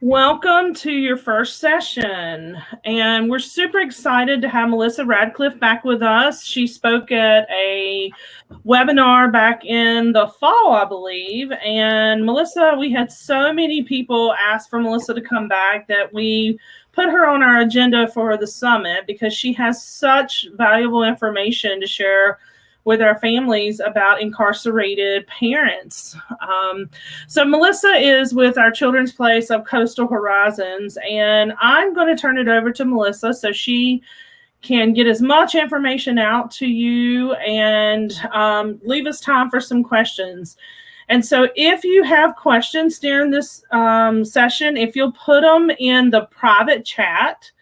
Welcome to your first session, and we're super excited to have Melissa Radcliffe back with us. She spoke at a webinar back in the fall, I believe, and Melissa, we had so many people ask for Melissa to come back that we put her on our agenda for the summit because she has such valuable information to share with our families about incarcerated parents. So Melissa is with our Children's Place of Coastal Horizons, and I'm going to turn it over to Melissa so she can get as much information out to you and leave us time for some questions. And so if you have questions during this session, if you'll put them in the private chat,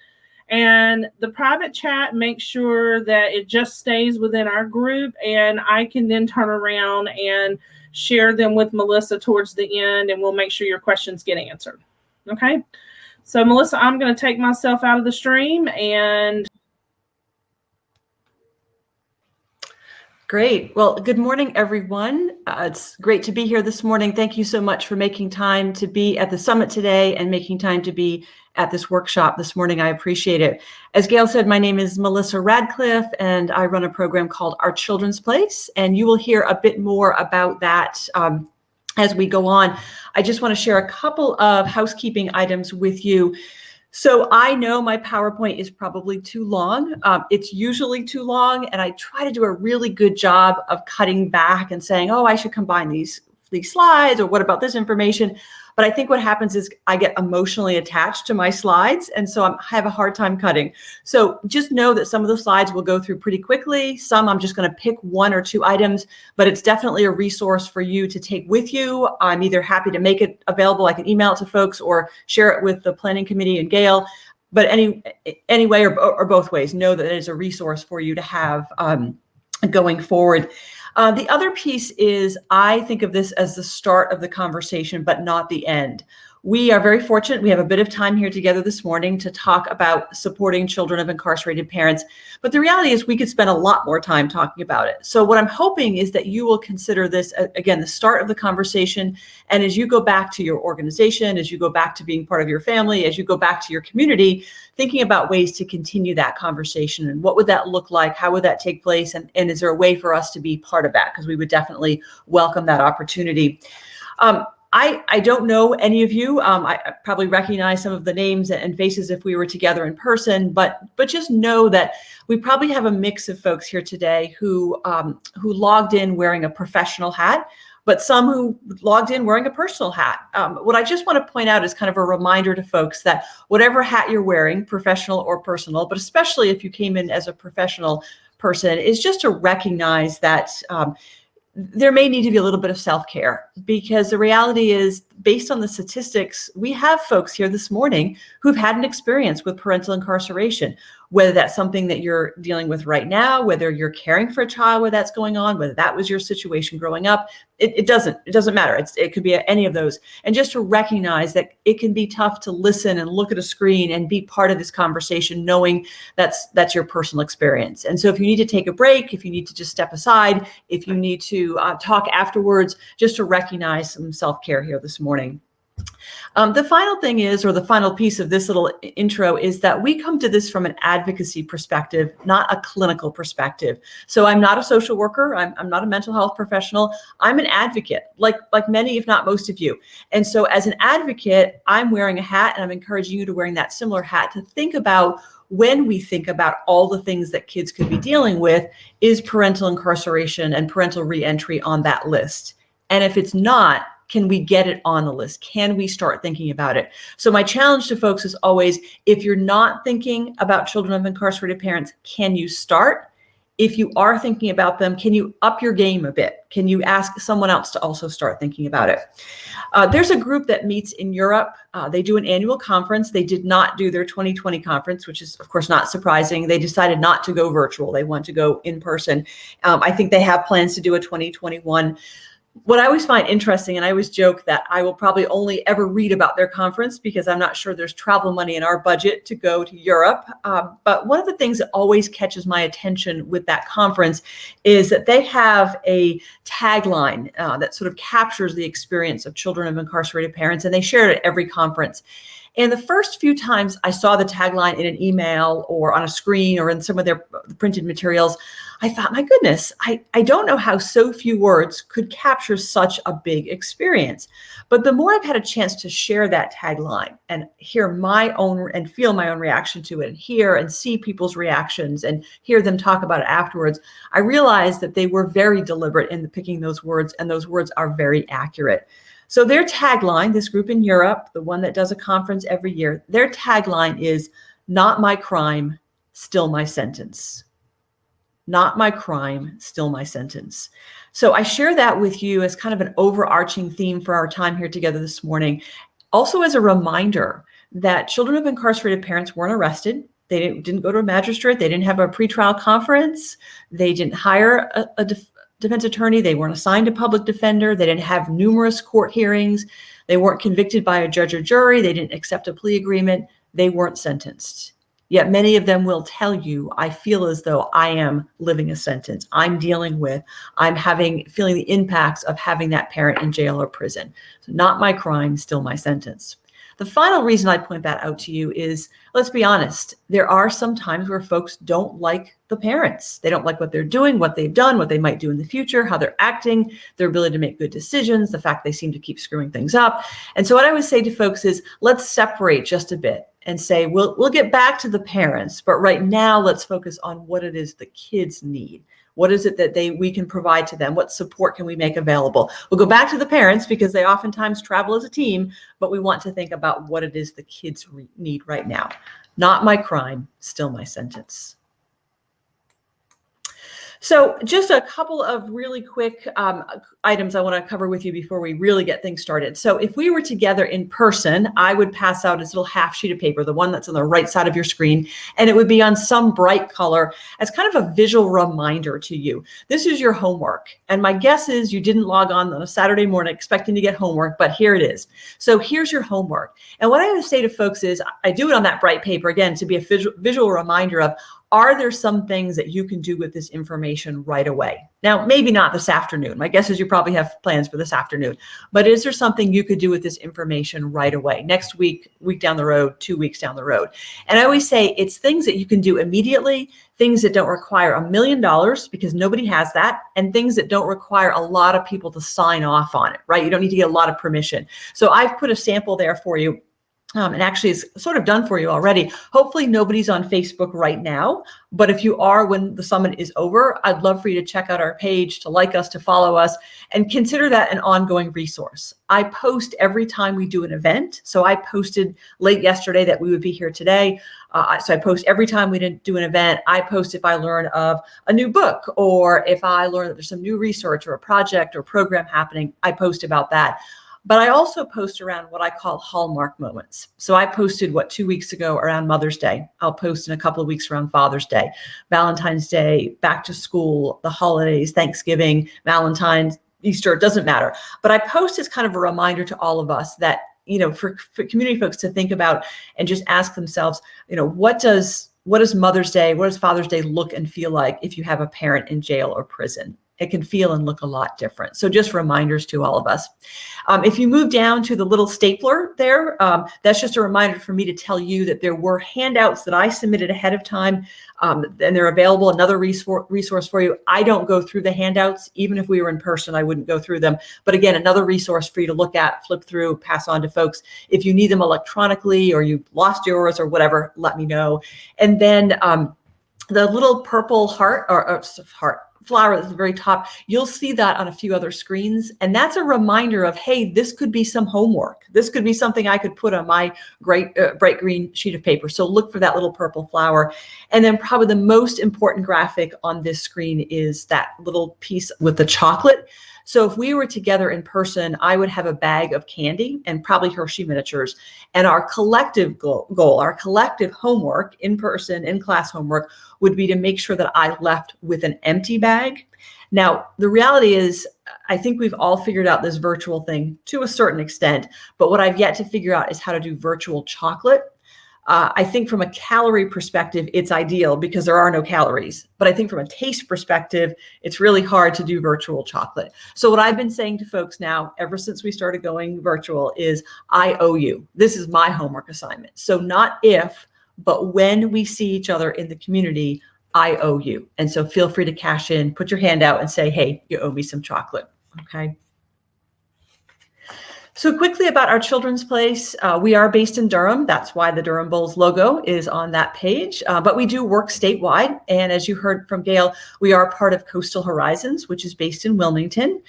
and the private chat, make sure that it just stays within our group, and I can then turn around and share them with Melissa towards the end, and we'll make sure your questions get answered. Okay? So Melissa, I'm going to take myself out of the stream and Great. Well, good morning, everyone. It's great to be here this morning. Thank you so much for making time to be at the summit today and making time to be at this workshop this morning. I appreciate it. As Gail said, my name is Melissa Radcliffe, and I run a program called Our Children's Place, and you will hear a bit more about that as we go on. I just want to share a couple of housekeeping items with you. So I know my PowerPoint is probably too long. It's usually too long, and I try to do a really good job of cutting back and saying, oh, I should combine these slides, or what about this information? But I think what happens is I get emotionally attached to my slides, and so I have a hard time cutting. So just know that some of the slides will go through pretty quickly. Some I'm just going to pick one or two items, but it's definitely a resource for you to take with you. I'm either happy to make it available, I can email it to folks, or share it with the planning committee and Gail. But any way or both ways, know that it is a resource for you to have going forward. The other piece is I think of this as the start of the conversation, but not the end. We are very fortunate. We have a bit of time here together this morning to talk about supporting children of incarcerated parents. But the reality is we could spend a lot more time talking about it. So what I'm hoping is that you will consider this, again, the start of the conversation. And as you go back to your organization, as you go back to being part of your family, as you go back to your community, thinking about ways to continue that conversation and what would that look like? How would that take place? And is there a way for us to be part of that? Because we would definitely welcome that opportunity. I don't know any of you. I probably recognize some of the names and faces if we were together in person, but just know that we probably have a mix of folks here today who logged in wearing a professional hat, but some who logged in wearing a personal hat. What I just want to point out is kind of a reminder to folks that whatever hat you're wearing, professional or personal, but especially if you came in as a professional person, is just to recognize that there may need to be a little bit of self-care, because the reality is, based on the statistics, we have folks here this morning who've had an experience with parental incarceration, whether that's something that you're dealing with right now, whether you're caring for a child where that's going on, whether that was your situation growing up. It doesn't matter. It could be any of those. And just to recognize that it can be tough to listen and look at a screen and be part of this conversation, knowing that's your personal experience. And so if you need to take a break, if you need to just step aside, if you need to talk afterwards, just to recognize some self-care here this morning. The final thing is, or the final piece of this little intro, is that we come to this from an advocacy perspective, not a clinical perspective. So I'm not a social worker. I'm not a mental health professional. I'm an advocate, like many, if not most of you. And so as an advocate, I'm wearing a hat, and I'm encouraging you to wearing that similar hat to think about, when we think about all the things that kids could be dealing with, is parental incarceration and parental reentry on that list? And if it's not, can we get it on the list? Can we start thinking about it? So my challenge to folks is always, if you're not thinking about children of incarcerated parents, can you start? If you are thinking about them, can you up your game a bit? Can you ask someone else to also start thinking about it? There's a group that meets in Europe. They do an annual conference. They did not do their 2020 conference, which is, of course, not surprising. They decided not to go virtual. They want to go in person. I think they have plans to do a 2021. What I always find interesting, and I always joke that I will probably only ever read about their conference because I'm not sure there's travel money in our budget to go to Europe. But one of the things that always catches my attention with that conference is that they have a tagline that sort of captures the experience of children of incarcerated parents, and they share it at every conference. And the first few times I saw the tagline in an email or on a screen or in some of their printed materials, I thought, my goodness, I don't know how so few words could capture such a big experience. But the more I've had a chance to share that tagline and hear my own and feel my own reaction to it and hear and see people's reactions and hear them talk about it afterwards, I realized that they were very deliberate in picking those words, and those words are very accurate. So their tagline, this group in Europe, the one that does a conference every year, their tagline is, "Not my crime, still my sentence." Not my crime, still my sentence. So I share that with you as kind of an overarching theme for our time here together this morning. Also as a reminder that children of incarcerated parents weren't arrested. They didn't go to a magistrate. They didn't have a pretrial conference. They didn't hire a defense attorney. They weren't assigned a public defender. They didn't have numerous court hearings. They weren't convicted by a judge or jury. They didn't accept a plea agreement. They weren't sentenced. Yet many of them will tell you, I feel as though I am living a sentence. I'm feeling the impacts of having that parent in jail or prison. So not my crime, still my sentence. The final reason I point that out to you is, let's be honest, there are some times where folks don't like the parents. They don't like what they're doing, what they've done, what they might do in the future, how they're acting, their ability to make good decisions, the fact they seem to keep screwing things up. And so what I always say to folks is, let's separate just a bit and say, we'll get back to the parents, but right now let's focus on what it is the kids need. What is it that we can provide to them? What support can we make available? We'll go back to the parents because they oftentimes travel as a team, but we want to think about what it is the kids need right now. Not my crime, still my sentence. So just a couple of really quick items I want to cover with you before we really get things started. So if we were together in person, I would pass out this little half sheet of paper, the one that's on the right side of your screen, and it would be on some bright color as kind of a visual reminder to you. This is your homework. And my guess is you didn't log on a Saturday morning expecting to get homework, but here it is. So here's your homework. And what I would say to folks is, I do it on that bright paper, again, to be a visual reminder of, are there some things that you can do with this information right away? Now, maybe not this afternoon. My guess is you probably have plans for this afternoon, but is there something you could do with this information right away? Next week, week down the road, 2 weeks down the road. And I always say it's things that you can do immediately, things that don't require $1 million because nobody has that, and things that don't require a lot of people to sign off on it, right? You don't need to get a lot of permission. So I've put a sample there for you. And actually it's sort of done for you already. Hopefully nobody's on Facebook right now, but if you are, when the summit is over, I'd love for you to check out our page, to like us, to follow us, and consider that an ongoing resource. I post every time we do an event. So I posted late yesterday that we would be here today. So I post every time we do an event. I post if I learn of a new book, or if I learn that there's some new research or a project or program happening, I post about that. But I also post around what I call hallmark moments. So I posted 2 weeks ago around Mother's Day. I'll post in a couple of weeks around Father's Day, Valentine's Day, back to school, the holidays, Thanksgiving, Valentine's, Easter, it doesn't matter. But I post as kind of a reminder to all of us that, for community folks to think about and just ask themselves, what does Mother's Day, what does Father's Day look and feel like if you have a parent in jail or prison? It can feel and look a lot different. So just reminders to all of us. If you move down to the little stapler there, that's just a reminder for me to tell you that there were handouts that I submitted ahead of time, and they're available, another resource for you. I don't go through the handouts. Even if we were in person, I wouldn't go through them. But again, another resource for you to look at, flip through, pass on to folks. If you need them electronically or you've lost yours or whatever, let me know. And then the little purple heart flower at the very top, you'll see that on a few other screens. And that's a reminder of, hey, this could be some homework. This could be something I could put on my bright green sheet of paper. So look for that little purple flower. And then probably the most important graphic on this screen is that little piece with the chocolate. So if we were together in person, I would have a bag of candy and probably Hershey miniatures. And our collective goal, our collective homework in person, in class homework, would be to make sure that I left with an empty bag Now, the reality is, I think we've all figured out this virtual thing to a certain extent, but what I've yet to figure out is how to do virtual chocolate. I think from a calorie perspective, it's ideal because there are no calories. But I think from a taste perspective, it's really hard to do virtual chocolate. So what I've been saying to folks now, ever since we started going virtual, is I owe you. This is my homework assignment. So not if, but when we see each other in the community, I owe you. And so feel free to cash in, put your hand out and say, hey, you owe me some chocolate. Okay. So quickly about our children's place, we are based in Durham. That's why the Durham Bulls logo is on that page, but we do work statewide. And as you heard from Gail, we are part of Coastal Horizons, which is based in Wilmington.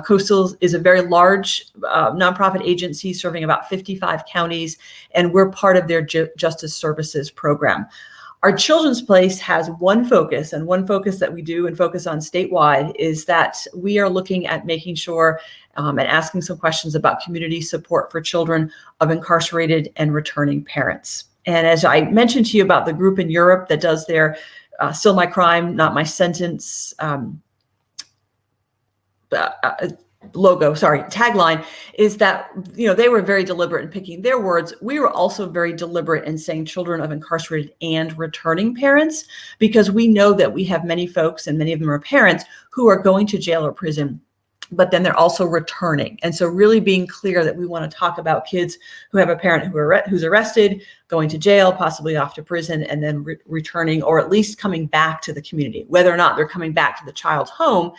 Coastal is a very large nonprofit agency serving about 55 counties, and we're part of their Justice Services program. Our children's place has one focus, and one focus that we do and focus on statewide is that we are looking at making sure and asking some questions about community support for children of incarcerated and returning parents. And as I mentioned to you about the group in Europe that does their Still My Crime, Not My Sentence tagline, is that, they were very deliberate in picking their words. We were also very deliberate in saying children of incarcerated and returning parents, because we know that we have many folks, and many of them are parents, who are going to jail or prison, but then they're also returning. And so really being clear that we want to talk about kids who have a parent who's arrested, going to jail, possibly off to prison, and then returning, or at least coming back to the community. Whether or not they're coming back to the child's home,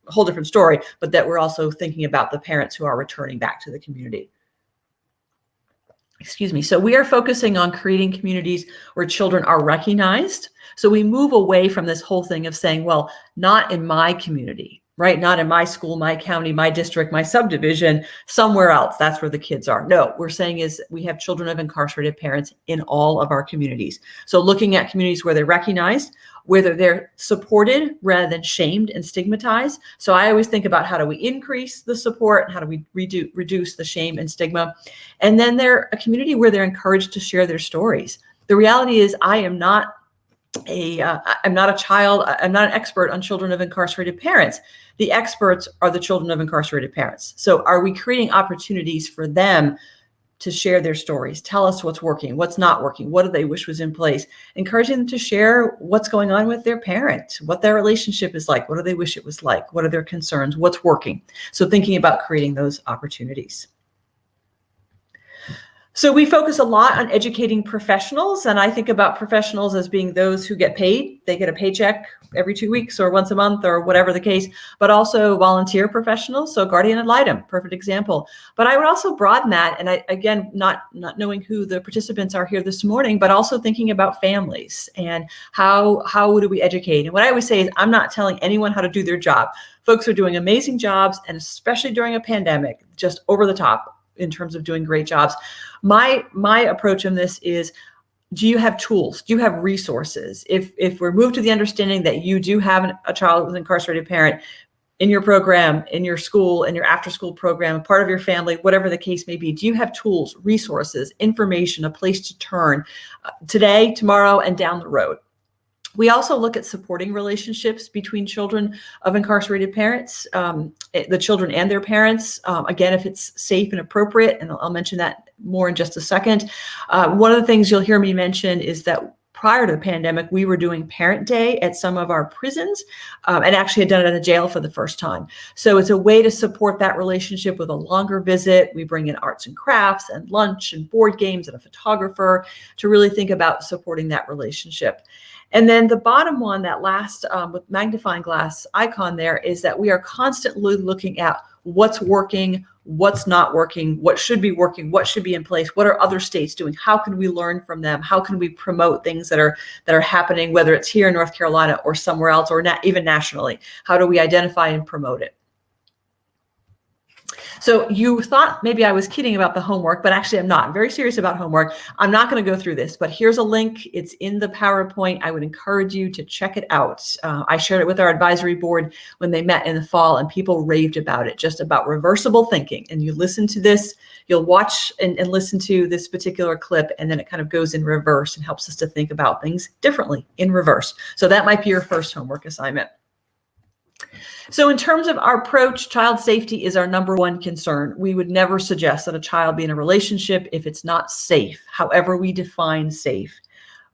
a whole different story, but that we're also thinking about the parents who are returning back to the community. Excuse me. So we are focusing on creating communities where children are recognized. So we move away from this whole thing of saying, well, not in my community, right? Not in my school, my county, my district, my subdivision, somewhere else. That's where the kids are. No, we're saying is we have children of incarcerated parents in all of our communities. So looking at communities where they're recognized, whether they're supported rather than shamed and stigmatized. So I always think about how do we increase the support and how do we reduce the shame and stigma. And then they're a community where they're encouraged to share their stories. The reality is I'm not a child. I'm not an expert on children of incarcerated parents. The experts are the children of incarcerated parents. So are we creating opportunities for them to share their stories, tell us what's working, what's not working, what do they wish was in place, encouraging them to share what's going on with their parent, what their relationship is like, what do they wish it was like, what are their concerns, what's working. So thinking about creating those opportunities. So we focus a lot on educating professionals, and I think about professionals as being those who get paid. They get a paycheck every 2 weeks or once a month or whatever the case, but also volunteer professionals. So guardian ad litem, perfect example. But I would also broaden that, and again, not knowing who the participants are here this morning, but also thinking about families and how do we educate. And what I always say is I'm not telling anyone how to do their job. Folks are doing amazing jobs, and especially during a pandemic, just over the top in terms of doing great jobs. My approach on this is, do you have tools? Do you have resources? If we're moved to the understanding that you do have a child with an incarcerated parent in your program, in your school, in your after-school program, part of your family, whatever the case may be, do you have tools, resources, information, a place to turn today, tomorrow, and down the road? We also look at supporting relationships between children of incarcerated parents, the children and their parents. Again, if it's safe and appropriate, and I'll mention that more in just a second. One of the things you'll hear me mention is that prior to the pandemic, we were doing Parent Day at some of our prisons, and actually had done it at a jail for the first time. So it's a way to support that relationship with a longer visit. We bring in arts and crafts and lunch and board games and a photographer to really think about supporting that relationship. And then the bottom one, that last with magnifying glass icon there, is that we are constantly looking at what's working, what's not working, what should be working, what should be in place, what are other states doing, how can we learn from them, how can we promote things that are happening, whether it's here in North Carolina or somewhere else, or even nationally. How do we identify and promote it? So you thought maybe I was kidding about the homework, but actually I'm not. I'm very serious about homework. I'm not going to go through this, but here's a link. It's in the PowerPoint. I would encourage you to check it out. I shared it with our advisory board when they met in the fall, and people raved about it, just about reversible thinking. And you listen to this, you'll watch and listen to this particular clip, and then it kind of goes in reverse and helps us to think about things differently in reverse. So that might be your first homework assignment. So in terms of our approach, child safety is our number one concern. We would never suggest that a child be in a relationship if it's not safe, however we define safe.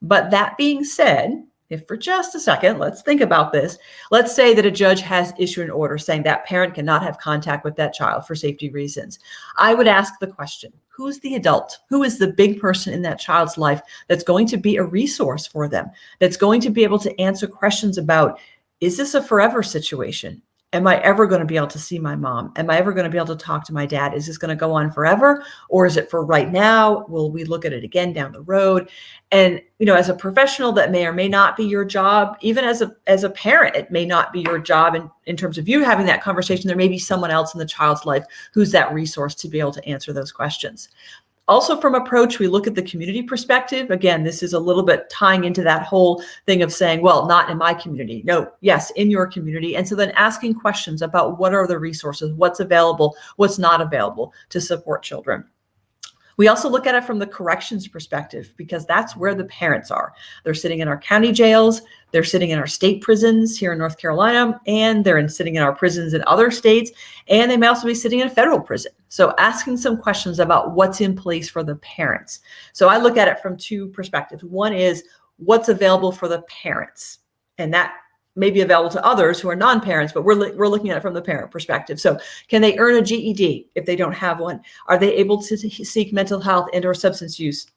But that being said, if for just a second, let's think about this. Let's say that a judge has issued an order saying that parent cannot have contact with that child for safety reasons. I would ask the question, who's the adult? Who is the big person in that child's life that's going to be a resource for them, that's going to be able to answer questions about, is this a forever situation? Am I ever going to be able to see my mom? Am I ever going to be able to talk to my dad? Is this going to go on forever? Or is it for right now? Will we look at it again down the road? And, as a professional, that may or may not be your job. Even as a parent, it may not be your job in terms of you having that conversation. There may be someone else in the child's life who's that resource to be able to answer those questions. Also from approach, we look at the community perspective. Again, this is a little bit tying into that whole thing of saying, well, not in my community. No, yes, in your community. And so then asking questions about what are the resources, what's available, what's not available to support children. We also look at it from the corrections perspective, because that's where the parents are. They're sitting in our county jails, they're sitting in our state prisons here in North Carolina, and they're sitting in our prisons in other states, and they may also be sitting in a federal prison. So asking some questions about what's in place for the parents. So I look at it from two perspectives. One is what's available for the parents, and that may be available to others who are non-parents, but we're looking at it from the parent perspective. So can they earn a GED if they don't have one? Are they able to seek mental health and or substance use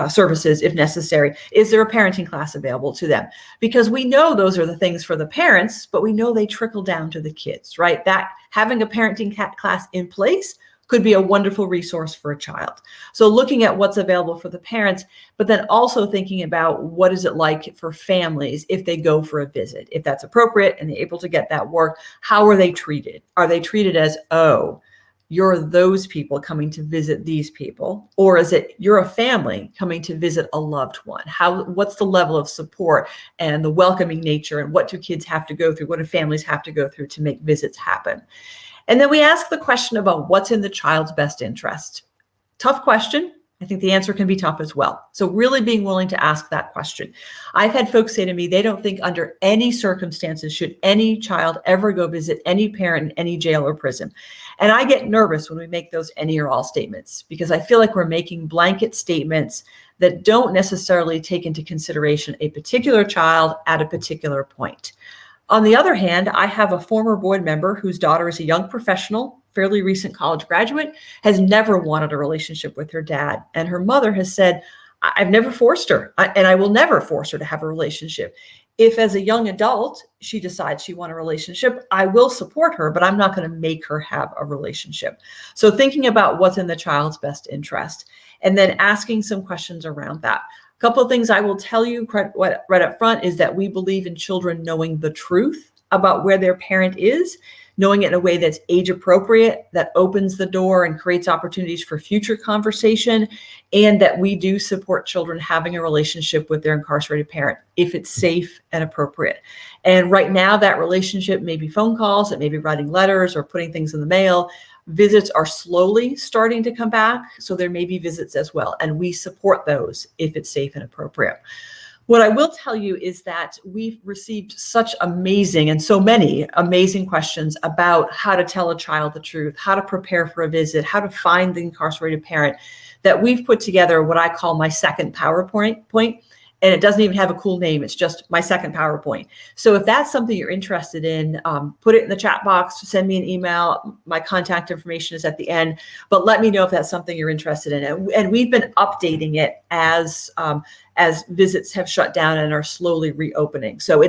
services if necessary? Is there a parenting class available to them? Because we know those are the things for the parents, but we know they trickle down to the kids, right? That having a parenting class in place could be a wonderful resource for a child. So looking at what's available for the parents, but then also thinking about what is it like for families if they go for a visit, if that's appropriate and they're able to get that work, how are they treated? Are they treated as, oh, you're those people coming to visit these people? Or is it you're a family coming to visit a loved one? What's the level of support and the welcoming nature, and what do kids have to go through? What do families have to go through to make visits happen? And then we ask the question about what's in the child's best interest. Tough question. I think the answer can be tough as well. So really being willing to ask that question. I've had folks say to me, they don't think under any circumstances should any child ever go visit any parent in any jail or prison. And I get nervous when we make those any or all statements, because I feel like we're making blanket statements that don't necessarily take into consideration a particular child at a particular point. On the other hand, I have a former board member whose daughter is a young professional, fairly recent college graduate, has never wanted a relationship with her dad. And her mother has said, I've never forced her, and I will never force her to have a relationship. If as a young adult, she decides she wants a relationship, I will support her, but I'm not going to make her have a relationship. So thinking about what's in the child's best interest, and then asking some questions around that. A couple of things I will tell you right up front is that we believe in children knowing the truth about where their parent is, knowing it in a way that's age appropriate, that opens the door and creates opportunities for future conversation, and that we do support children having a relationship with their incarcerated parent if it's safe and appropriate. And right now that relationship may be phone calls, it may be writing letters or putting things in the mail. Visits are slowly starting to come back, so there may be visits as well, and we support those if it's safe and appropriate. What I will tell you is that we've received such amazing and so many amazing questions about how to tell a child the truth, how to prepare for a visit, how to find the incarcerated parent, that we've put together what I call my second PowerPoint. And it doesn't even have a cool name. It's just my second PowerPoint. So if that's something you're interested in, put it in the chat box, send me an email. My contact information is at the end, but let me know if that's something you're interested in. And we've been updating it as visits have shut down and are slowly reopening. So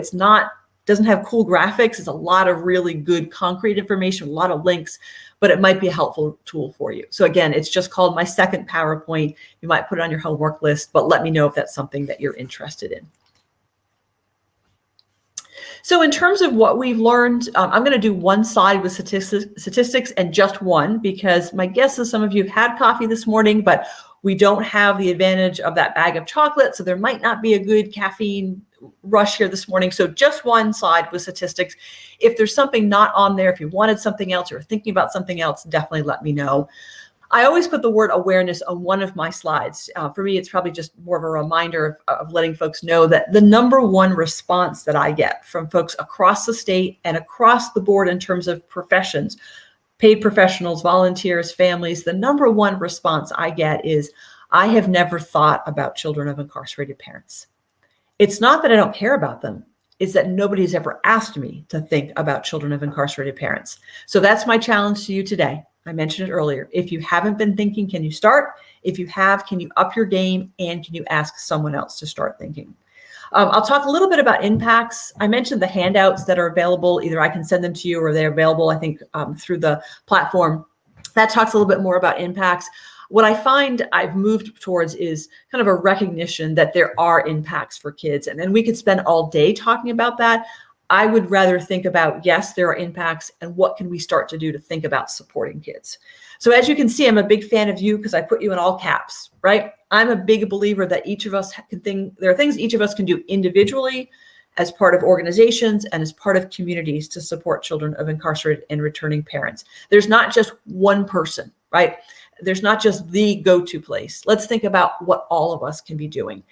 doesn't have cool graphics. It's a lot of really good concrete information, a lot of links, but it might be a helpful tool for you. So again, it's just called my second PowerPoint. You might put it on your homework list, but let me know if that's something that you're interested in. So in terms of what we've learned, I'm going to do one slide with statistics and just one, because my guess is some of you have had coffee this morning, but we don't have the advantage of that bag of chocolate. So there might not be a good caffeine rush here this morning. So just one slide with statistics. If there's something not on there, if you wanted something else or thinking about something else, definitely let me know. I always put the word awareness on one of my slides. For me, it's probably just more of a reminder of letting folks know that the number one response that I get from folks across the state and across the board in terms of professions, paid professionals, volunteers, families, the number one response I get is, I have never thought about children of incarcerated parents. It's not that I don't care about them. It's that nobody's ever asked me to think about children of incarcerated parents. So that's my challenge to you today. I mentioned it earlier. If you haven't been thinking, can you start? If you have, can you up your game? And can you ask someone else to start thinking? I'll talk a little bit about impacts. I mentioned the handouts that are available. Either I can send them to you or they're available, I think, through the platform. That talks a little bit more about impacts. What I find I've moved towards is kind of a recognition that there are impacts for kids. And then we could spend all day talking about that. I would rather think about, yes, there are impacts, and what can we start to do to think about supporting kids? So as you can see, I'm a big fan of you because I put you in all caps, right? I'm a big believer that each of us there are things each of us can do individually, as part of organizations, and as part of communities to support children of incarcerated and returning parents. There's not just one person, right? There's not just the go-to place. Let's think about what all of us can be doing.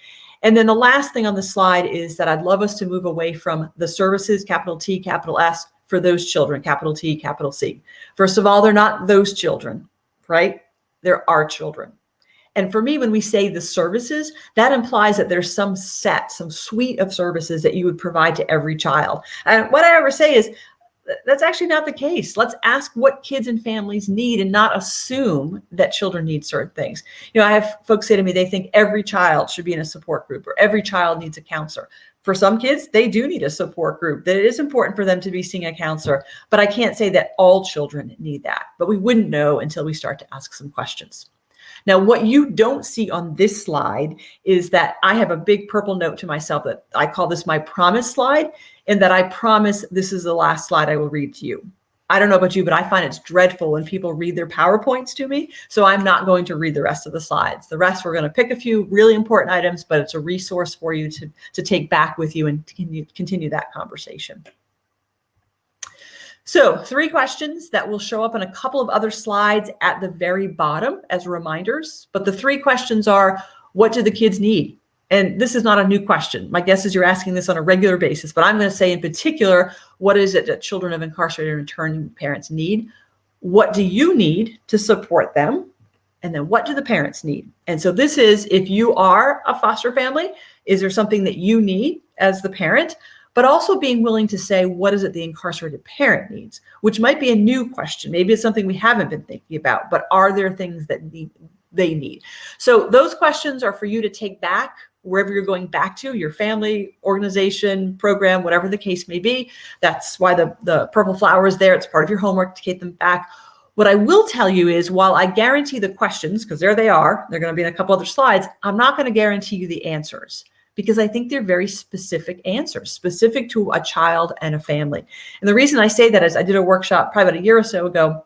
And then the last thing on the slide is that I'd love us to move away from the services, capital T, capital S, for those children, capital T, capital C. First of all, they're not those children, right? They're our children. And for me, when we say the services, that implies that there's some suite of services that you would provide to every child. And what I ever say is, that's actually not the case. Let's ask what kids and families need and not assume that children need certain things. I have folks say to me, they think every child should be in a support group or every child needs a counselor. For some kids, they do need a support group, that it is important for them to be seeing a counselor, but I can't say that all children need that. But we wouldn't know until we start to ask some questions. Now, what you don't see on this slide is that I have a big purple note to myself that I call this my promise slide, and that I promise this is the last slide I will read to you. I don't know about you, but I find it's dreadful when people read their PowerPoints to me, so I'm not going to read the rest of the slides. The rest, we're going to pick a few really important items, but it's a resource for you to take back with you and continue that conversation. So 3 questions that will show up in a couple of other slides at the very bottom as reminders. But the 3 questions are, what do the kids need? And this is not a new question. My guess is you're asking this on a regular basis, but I'm going to say in particular, what is it that children of incarcerated and returning parents need? What do you need to support them? And then what do the parents need? And so this is, if you are a foster family, is there something that you need as the parent? But also being willing to say, what is it the incarcerated parent needs? Which might be a new question. Maybe it's something we haven't been thinking about, but are there things that they need? So those questions are for you to take back wherever you're going back to, your family, organization, program, whatever the case may be. That's why the purple flower is there. It's part of your homework to take them back. What I will tell you is, while I guarantee the questions, because there they are, they're going to be in a couple other slides, I'm not going to guarantee you the answers, because I think they're very specific answers, specific to a child and a family. And the reason I say that is I did a workshop probably about a year or so ago,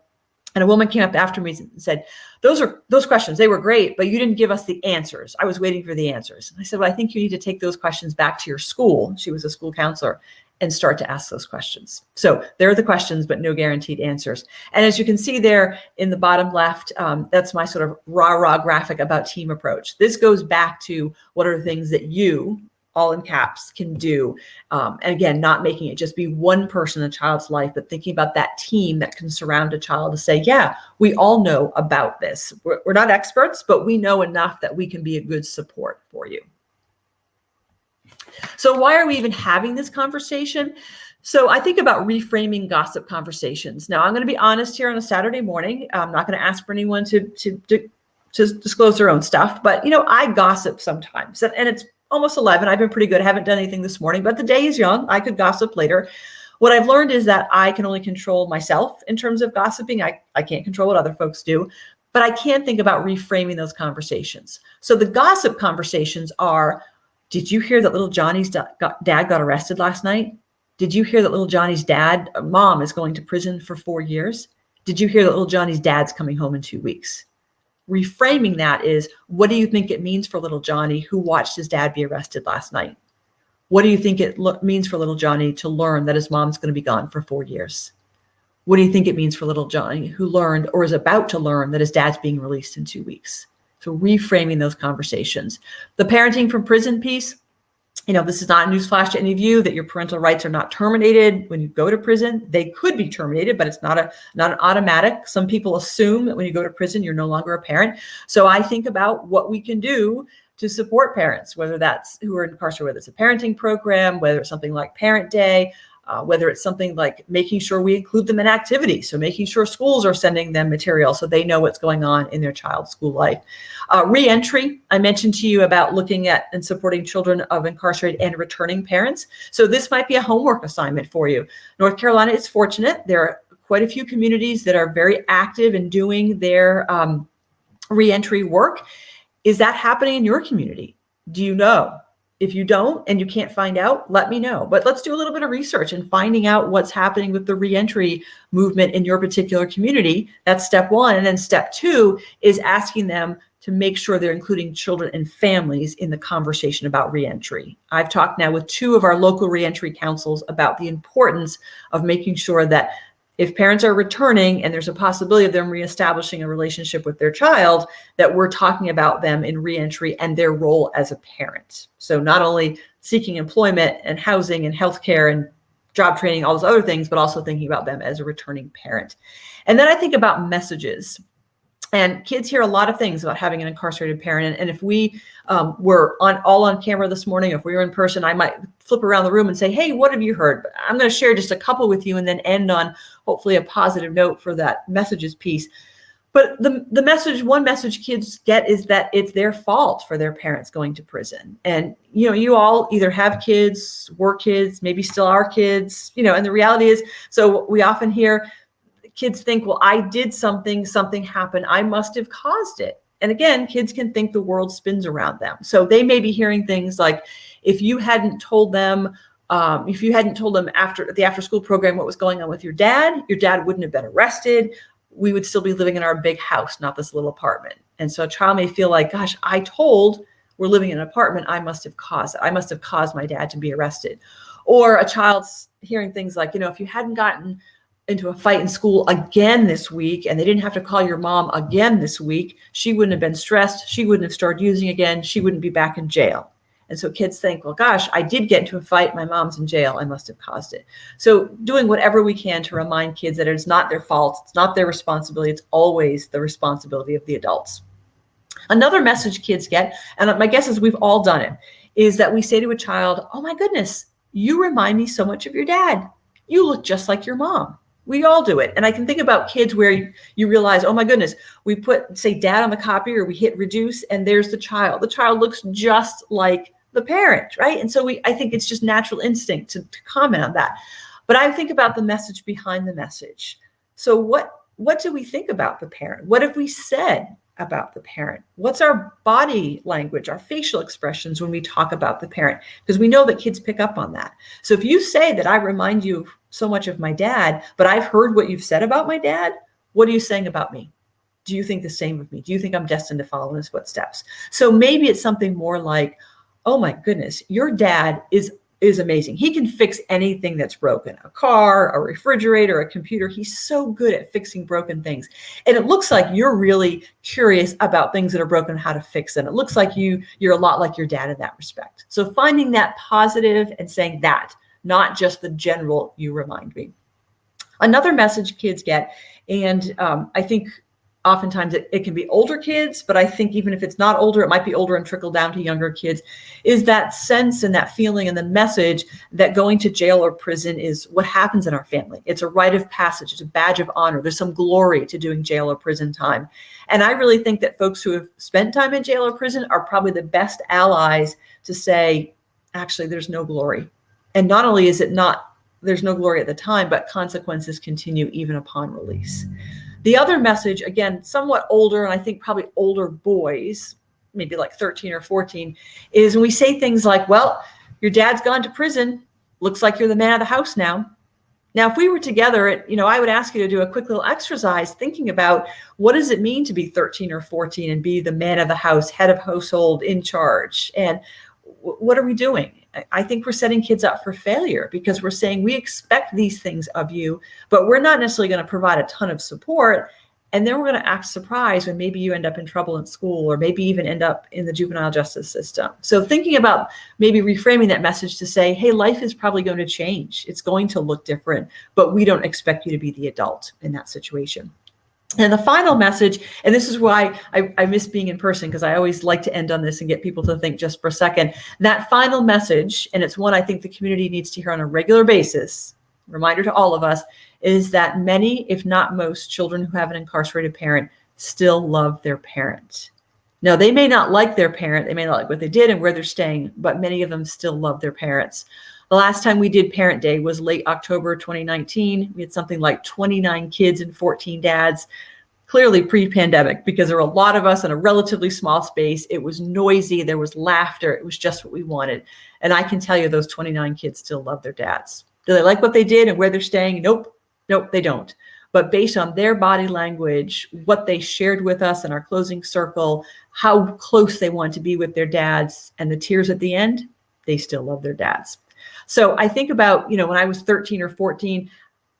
and a woman came up after me and said, those questions, they were great, but you didn't give us the answers. I was waiting for the answers. And I said, well, I think you need to take those questions back to your school. She was a school counselor, and start to ask those questions. So there are the questions, but no guaranteed answers. And as you can see there in the bottom left, that's my sort of rah-rah graphic about team approach. This goes back to what are the things that you, all in caps, can do. And again, not making it just be one person in a child's life, but thinking about that team that can surround a child to say, yeah, we all know about this. We're not experts, but we know enough that we can be a good support for you. So why are we even having this conversation? So I think about reframing gossip conversations. Now, I'm going to be honest here on a Saturday morning. I'm not going to ask for anyone to disclose their own stuff, but I gossip sometimes, and it's almost 11. I've been pretty good. I haven't done anything this morning, but the day is young. I could gossip later. What I've learned is that I can only control myself in terms of gossiping. I can't control what other folks do, but I can think about reframing those conversations. So the gossip conversations are, did you hear that little Johnny's dad got arrested last night? Did you hear that little Johnny's mom is going to prison for 4 years? Did you hear that little Johnny's dad's coming home in 2 weeks? Reframing that is, what do you think it means for little Johnny who watched his dad be arrested last night? What do you think it means for little Johnny to learn that his mom's going to be gone for 4 years? What do you think it means for little Johnny, who learned or is about to learn that his dad's being released in 2 weeks? So reframing those conversations. The parenting from prison piece, this is not a newsflash to any of you that your parental rights are not terminated when you go to prison. They could be terminated, but it's not an automatic. Some people assume that when you go to prison, you're no longer a parent. So I think about what we can do to support parents, whether that's who are incarcerated, whether it's a parenting program, whether it's something like Parent Day, whether it's something like making sure we include them in activities. So making sure schools are sending them material so they know what's going on in their child's school life. Reentry, I mentioned to you about looking at and supporting children of incarcerated and returning parents. So this might be a homework assignment for you. North Carolina is fortunate. There are quite a few communities that are very active in doing their reentry work. Is that happening in your community? Do you know? If you don't and you can't find out, let me know. But let's do a little bit of research and finding out what's happening with the reentry movement in your particular community. That's step one. And then step two is asking them to make sure they're including children and families in the conversation about reentry. I've talked now with 2 of our local reentry councils about the importance of making sure that if parents are returning and there's a possibility of them reestablishing a relationship with their child, that we're talking about them in reentry and their role as a parent. So not only seeking employment and housing and healthcare and job training, all those other things, but also thinking about them as a returning parent. And then I think about messages. And kids hear a lot of things about having an incarcerated parent. And if we were all on camera this morning, if we were in person, I might flip around the room and say, hey, what have you heard? But I'm going to share just a couple with you and then end on hopefully a positive note for that messages piece. But one message kids get is that it's their fault for their parents going to prison. And, you all either have kids, were kids, maybe still are kids, and the reality is, so we often hear, kids think, well, I did something happened, I must have caused it. And again, kids can think the world spins around them. So they may be hearing things like, if you hadn't told them after the after school program what was going on with your dad wouldn't have been arrested. We would still be living in our big house, not this little apartment. And so a child may feel like, gosh, we're living in an apartment, I must have caused it. I must have caused my dad to be arrested. Or a child's hearing things like, if you hadn't gotten into a fight in school again this week and they didn't have to call your mom again this week, she wouldn't have been stressed, she wouldn't have started using again, she wouldn't be back in jail. And so kids think, well, gosh, I did get into a fight, my mom's in jail, I must have caused it. So doing whatever we can to remind kids that it's not their fault, it's not their responsibility, it's always the responsibility of the adults. Another message kids get, and my guess is we've all done it, is that we say to a child, oh my goodness, you remind me so much of your dad. You look just like your mom. We all do it. And I can think about kids where you realize, oh my goodness, we put, say, dad on the copy or we hit reduce and there's the child. The child looks just like the parent, right? And so I think it's just natural instinct to comment on that. But I think about the message behind the message. So what do we think about the parent? What have we said about the parent? What's our body language, our facial expressions when we talk about the parent? Because we know that kids pick up on that. So if you say that I remind you so much of my dad, but I've heard what you've said about my dad, what are you saying about me? Do you think the same of me? Do you think I'm destined to follow in his footsteps? So maybe it's something more like, oh my goodness, your dad is amazing. He can fix anything that's broken, a car, a refrigerator, a computer. He's so good at fixing broken things. And it looks like you're really curious about things that are broken, how to fix them. It looks like you're a lot like your dad in that respect. So finding that positive and saying that, not just the general, you remind me. Another message kids get, and I think oftentimes it can be older kids, but I think even if it's not older, it might be older and trickle down to younger kids, is that sense and that feeling and the message that going to jail or prison is what happens in our family. It's a rite of passage. It's a badge of honor. There's some glory to doing jail or prison time. And I really think that folks who have spent time in jail or prison are probably the best allies to say, actually, there's no glory. And not only is it not, there's no glory at the time, but consequences continue even upon release. The other message, again, somewhat older, and I think probably older boys, maybe like 13 or 14, is when we say things like, well, your dad's gone to prison. Looks like you're the man of the house now. Now, if we were together, I would ask you to do a quick little exercise thinking about what does it mean to be 13 or 14 and be the man of the house, head of household, in charge? And what are we doing? I think we're setting kids up for failure because we're saying we expect these things of you, but we're not necessarily going to provide a ton of support. And then we're going to act surprised when maybe you end up in trouble in school or maybe even end up in the juvenile justice system. So thinking about maybe reframing that message to say, hey, life is probably going to change. It's going to look different, but we don't expect you to be the adult in that situation. And the final message, and this is why I miss being in person, because I always like to end on this and get people to think just for a second. That final message, and it's one I think the community needs to hear on a regular basis, reminder to all of us, is that many, if not most, children who have an incarcerated parent still love their parent. Now, they may not like their parent, they may not like what they did and where they're staying, but many of them still love their parents. The last time we did Parent Day was late October 2019. We had something like 29 kids and 14 dads, clearly pre-pandemic, because there were a lot of us in a relatively small space. It was noisy, there was laughter, it was just what we wanted. And I can tell you those 29 kids still love their dads. Do they like what they did and where they're staying? Nope, they don't. But based on their body language, what they shared with us in our closing circle, how close they want to be with their dads, and the tears at the end, they still love their dads. So I think about, when I was 13 or 14,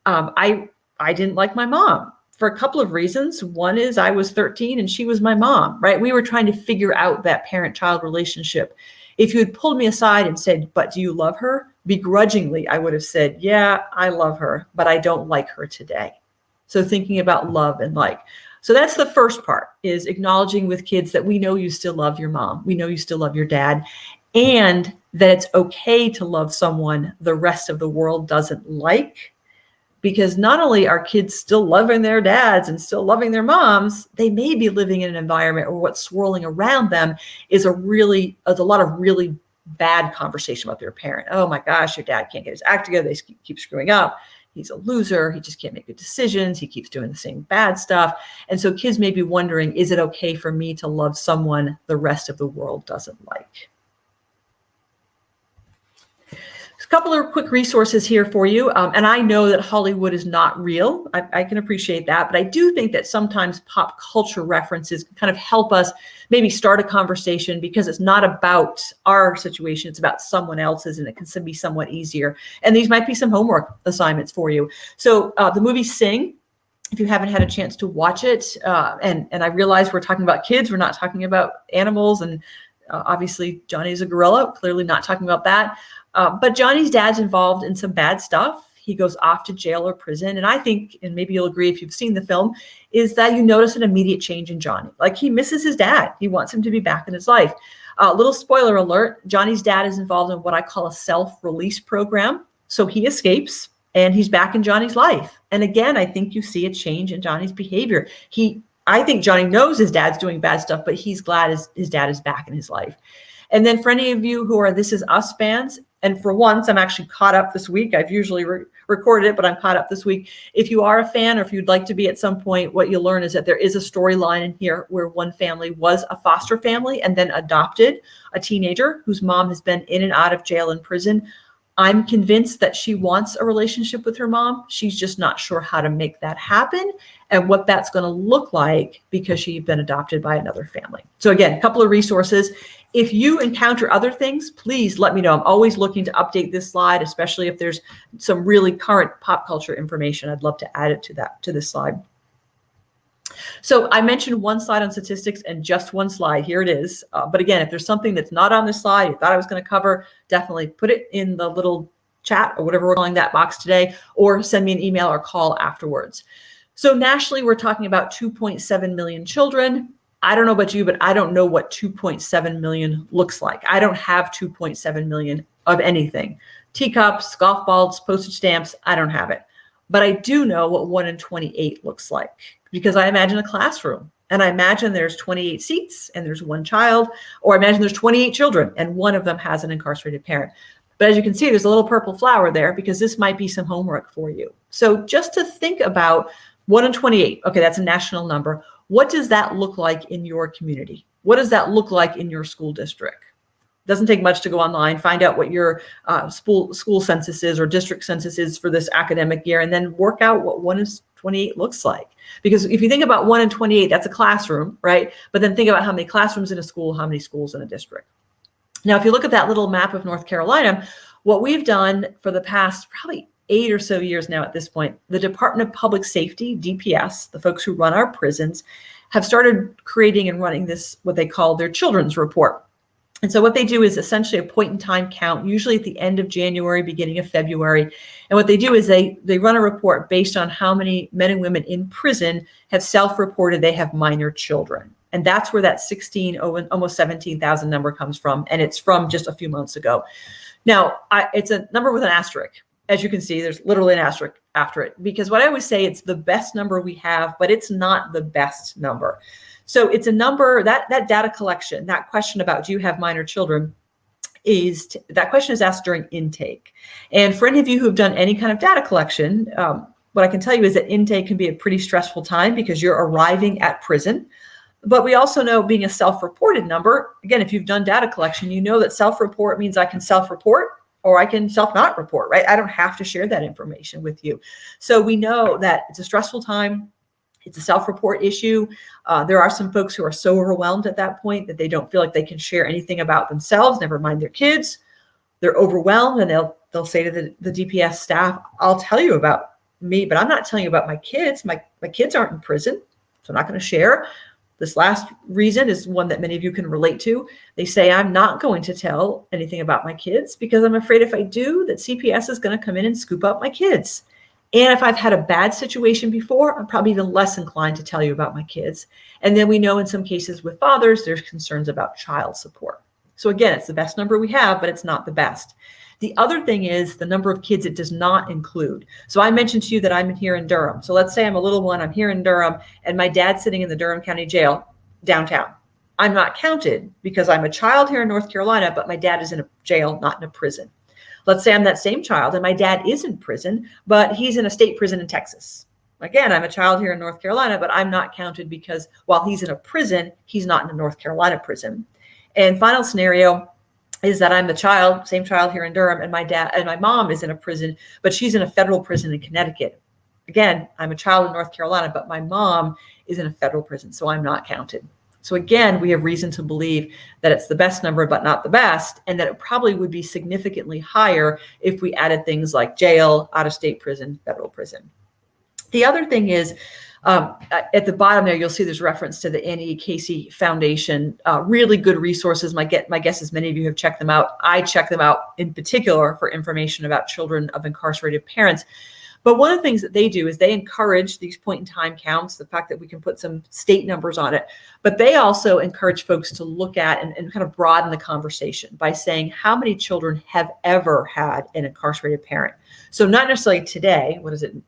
I didn't like my mom for a couple of reasons. One is I was 13 and she was my mom, right? We were trying to figure out that parent-child relationship. If you had pulled me aside and said, but do you love her? Begrudgingly, I would have said, yeah, I love her, but I don't like her today. So thinking about love and like. So that's the first part, is acknowledging with kids that we know you still love your mom. We know you still love your dad. And that it's okay to love someone the rest of the world doesn't like, because not only are kids still loving their dads and still loving their moms, they may be living in an environment where what's swirling around them is a lot of really bad conversation about their parent. Oh my gosh, your dad can't get his act together. They keep screwing up. He's a loser. He just can't make good decisions. He keeps doing the same bad stuff. And so kids may be wondering, is it okay for me to love someone the rest of the world doesn't like? A couple of quick resources here for you. And I know that Hollywood is not real. I can appreciate that. But I do think that sometimes pop culture references can kind of help us maybe start a conversation, because it's not about our situation. It's about someone else's, and it can be somewhat easier. And these might be some homework assignments for you. So the movie Sing, if you haven't had a chance to watch it, and I realize we're talking about kids, we're not talking about animals. And obviously Johnny's a gorilla, clearly not talking about that. But Johnny's dad's involved in some bad stuff. He goes off to jail or prison. And I think, and maybe you'll agree if you've seen the film, is that you notice an immediate change in Johnny. Like, he misses his dad. He wants him to be back in his life. Little spoiler alert, Johnny's dad is involved in what I call a self-release program. So he escapes and he's back in Johnny's life. And again, I think you see a change in Johnny's behavior. I think Johnny knows his dad's doing bad stuff, but he's glad his dad is back in his life. And then for any of you who are This Is Us fans, and for once, I'm actually caught up this week. I've usually recorded it, but I'm caught up this week. If you are a fan, or if you'd like to be at some point, what you'll learn is that there is a storyline in here where one family was a foster family and then adopted a teenager whose mom has been in and out of jail and prison. I'm convinced that she wants a relationship with her mom. She's just not sure how to make that happen and what that's going to look like, because she's been adopted by another family. So again, a couple of resources. If you encounter other things, please let me know. I'm always looking to update this slide, especially if there's some really current pop culture information. I'd love to add it to this slide. So I mentioned one slide on statistics and just one slide. Here it is. But again, if there's something that's not on this slide you thought I was going to cover, definitely put it in the little chat or whatever we're calling that box today, or send me an email or call afterwards. So nationally, we're talking about 2.7 million children. I don't know about you, but I don't know what 2.7 million looks like. I don't have 2.7 million of anything. Teacups, golf balls, postage stamps, I don't have it. But I do know what 1 in 28 looks like, because I imagine a classroom and I imagine there's 28 seats and there's one child, or I imagine there's 28 children and one of them has an incarcerated parent. But as you can see, there's a little purple flower there, because this might be some homework for you. So just to think about 1 in 28, okay, that's a national number. What does that look like in your community? What does that look like in your school district? Doesn't take much to go online, find out what your school census is or district census is for this academic year, and then work out what 1 in 28 looks like. Because if you think about 1 in 28, that's a classroom, right? But then think about how many classrooms in a school, how many schools in a district. Now, if you look at that little map of North Carolina, what we've done for the past probably 8 or so years now at this point, the Department of Public Safety, DPS, the folks who run our prisons, have started creating and running this, what they call their children's report. And so what they do is essentially a point in time count, usually at the end of January, beginning of February. And what they do is they run a report based on how many men and women in prison have self-reported they have minor children. And that's where that 16, almost 17,000 number comes from. And it's from just a few months ago. Now, it's a number with an asterisk. As you can see, there's literally an asterisk after it, because what I always say, it's the best number we have, but it's not the best number. So it's a number that data collection, that question about do you have minor children, that question is asked during intake. And for any of you who have done any kind of data collection, what I can tell you is that intake can be a pretty stressful time because you're arriving at prison. But we also know, being a self-reported number, again, if you've done data collection, you know that self-report means I can self-report or I can self-not report, right? I don't have to share that information with you. So we know that it's a stressful time. It's a self-report issue. There are some folks who are so overwhelmed at that point that they don't feel like they can share anything about themselves, never mind their kids. They're overwhelmed, and they'll say to the DPS staff, I'll tell you about me, but I'm not telling you about my kids. My kids aren't in prison, so I'm not going to share. This last reason is one that many of you can relate to. They say, I'm not going to tell anything about my kids because I'm afraid if I do, that CPS is going to come in and scoop up my kids. And if I've had a bad situation before, I'm probably even less inclined to tell you about my kids. And then we know in some cases with fathers, there's concerns about child support. So again, it's the best number we have, but it's not the best. The other thing is the number of kids it does not include. So I mentioned to you that I'm here in Durham. So let's say I'm a little one, I'm here in Durham, and my dad's sitting in the Durham County Jail downtown. I'm not counted because I'm a child here in North Carolina, but my dad is in a jail, not in a prison. Let's say I'm that same child and my dad is in prison, but he's in a state prison in Texas. Again, I'm a child here in North Carolina, but I'm not counted because while he's in a prison, he's not in a North Carolina prison. And final scenario is that I'm the child, same child here in Durham, and my mom is in a prison, but she's in a federal prison in Connecticut. Again, I'm a child in North Carolina, but my mom is in a federal prison, so I'm not counted. So again, we have reason to believe that it's the best number, but not the best, and that it probably would be significantly higher if we added things like jail, out-of-state prison, federal prison. The other thing is, at the bottom there, you'll see there's reference to the Annie Casey Foundation. Really good resources. My guess is many of you have checked them out. I check them out in particular for information about children of incarcerated parents. But one of the things that they do is they encourage these point-in-time counts, the fact that we can put some state numbers on it. But they also encourage folks to look at and kind of broaden the conversation by saying, how many children have ever had an incarcerated parent? So not necessarily today,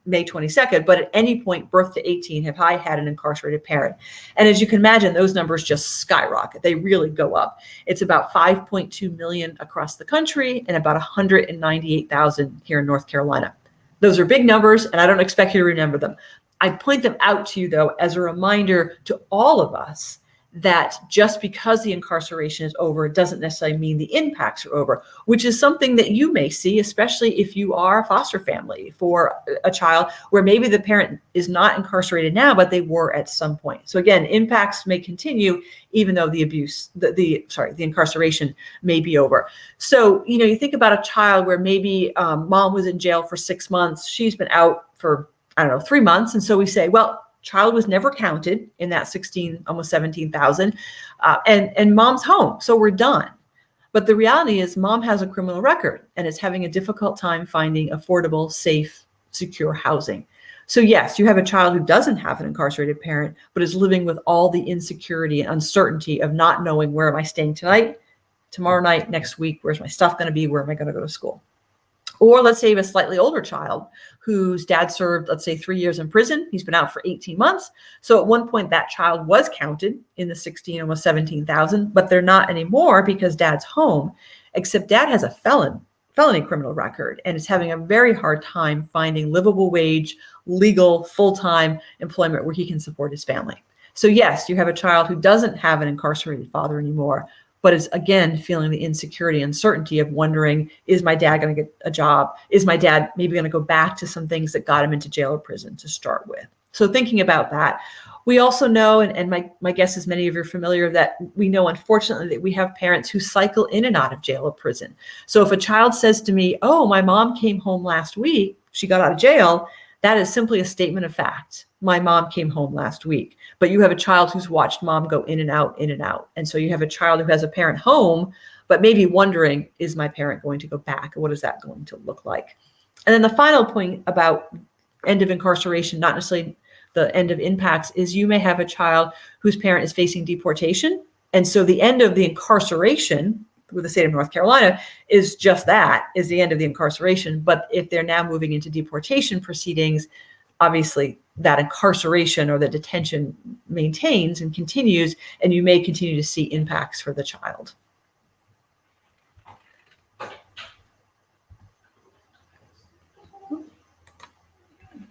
May 22nd, but at any point, birth to 18, have I had an incarcerated parent? And as you can imagine, those numbers just skyrocket. They really go up. It's about 5.2 million across the country and about 198,000 here in North Carolina. Those are big numbers, and I don't expect you to remember them. I point them out to you, though, as a reminder to all of us that just because the incarceration is over, it doesn't necessarily mean the impacts are over, which is something that you may see, especially if you are a foster family for a child where maybe the parent is not incarcerated now, but they were at some point. So again, impacts may continue even though the incarceration may be over. So, you think about a child where maybe mom was in jail for 6 months. She's been out for, 3 months. And so we say, well, child was never counted in that 16, almost 17,000, and mom's home, so we're done. But the reality is mom has a criminal record and is having a difficult time finding affordable, safe, secure housing. So yes, you have a child who doesn't have an incarcerated parent, but is living with all the insecurity and uncertainty of not knowing, where am I staying tonight, tomorrow night, next week, where's my stuff going to be, where am I going to go to school? Or let's say you have a slightly older child whose dad served, let's say, 3 years in prison. He's been out for 18 months. So at one point that child was counted in the 16, almost 17,000, but they're not anymore because dad's home, except dad has a felony criminal record and is having a very hard time finding livable wage, legal, full-time employment where he can support his family. So yes, you have a child who doesn't have an incarcerated father anymore, but is again feeling the insecurity and uncertainty of wondering, is my dad going to get a job? Is my dad maybe going to go back to some things that got him into jail or prison to start with? So thinking about that, we also know, and my guess is many of you are familiar, that we know, unfortunately, that we have parents who cycle in and out of jail or prison. So if a child says to me, oh, my mom came home last week, she got out of jail, that is simply a statement of fact. My mom came home last week. But you have a child who's watched mom go in and out, in and out. And so you have a child who has a parent home, but maybe wondering, is my parent going to go back? What is that going to look like? And then the final point about end of incarceration, not necessarily the end of impacts, is you may have a child whose parent is facing deportation. And so the end of the incarceration with the state of North Carolina is just that, is the end of the incarceration. But if they're now moving into deportation proceedings, obviously that incarceration or the detention maintains and continues, and you may continue to see impacts for the child.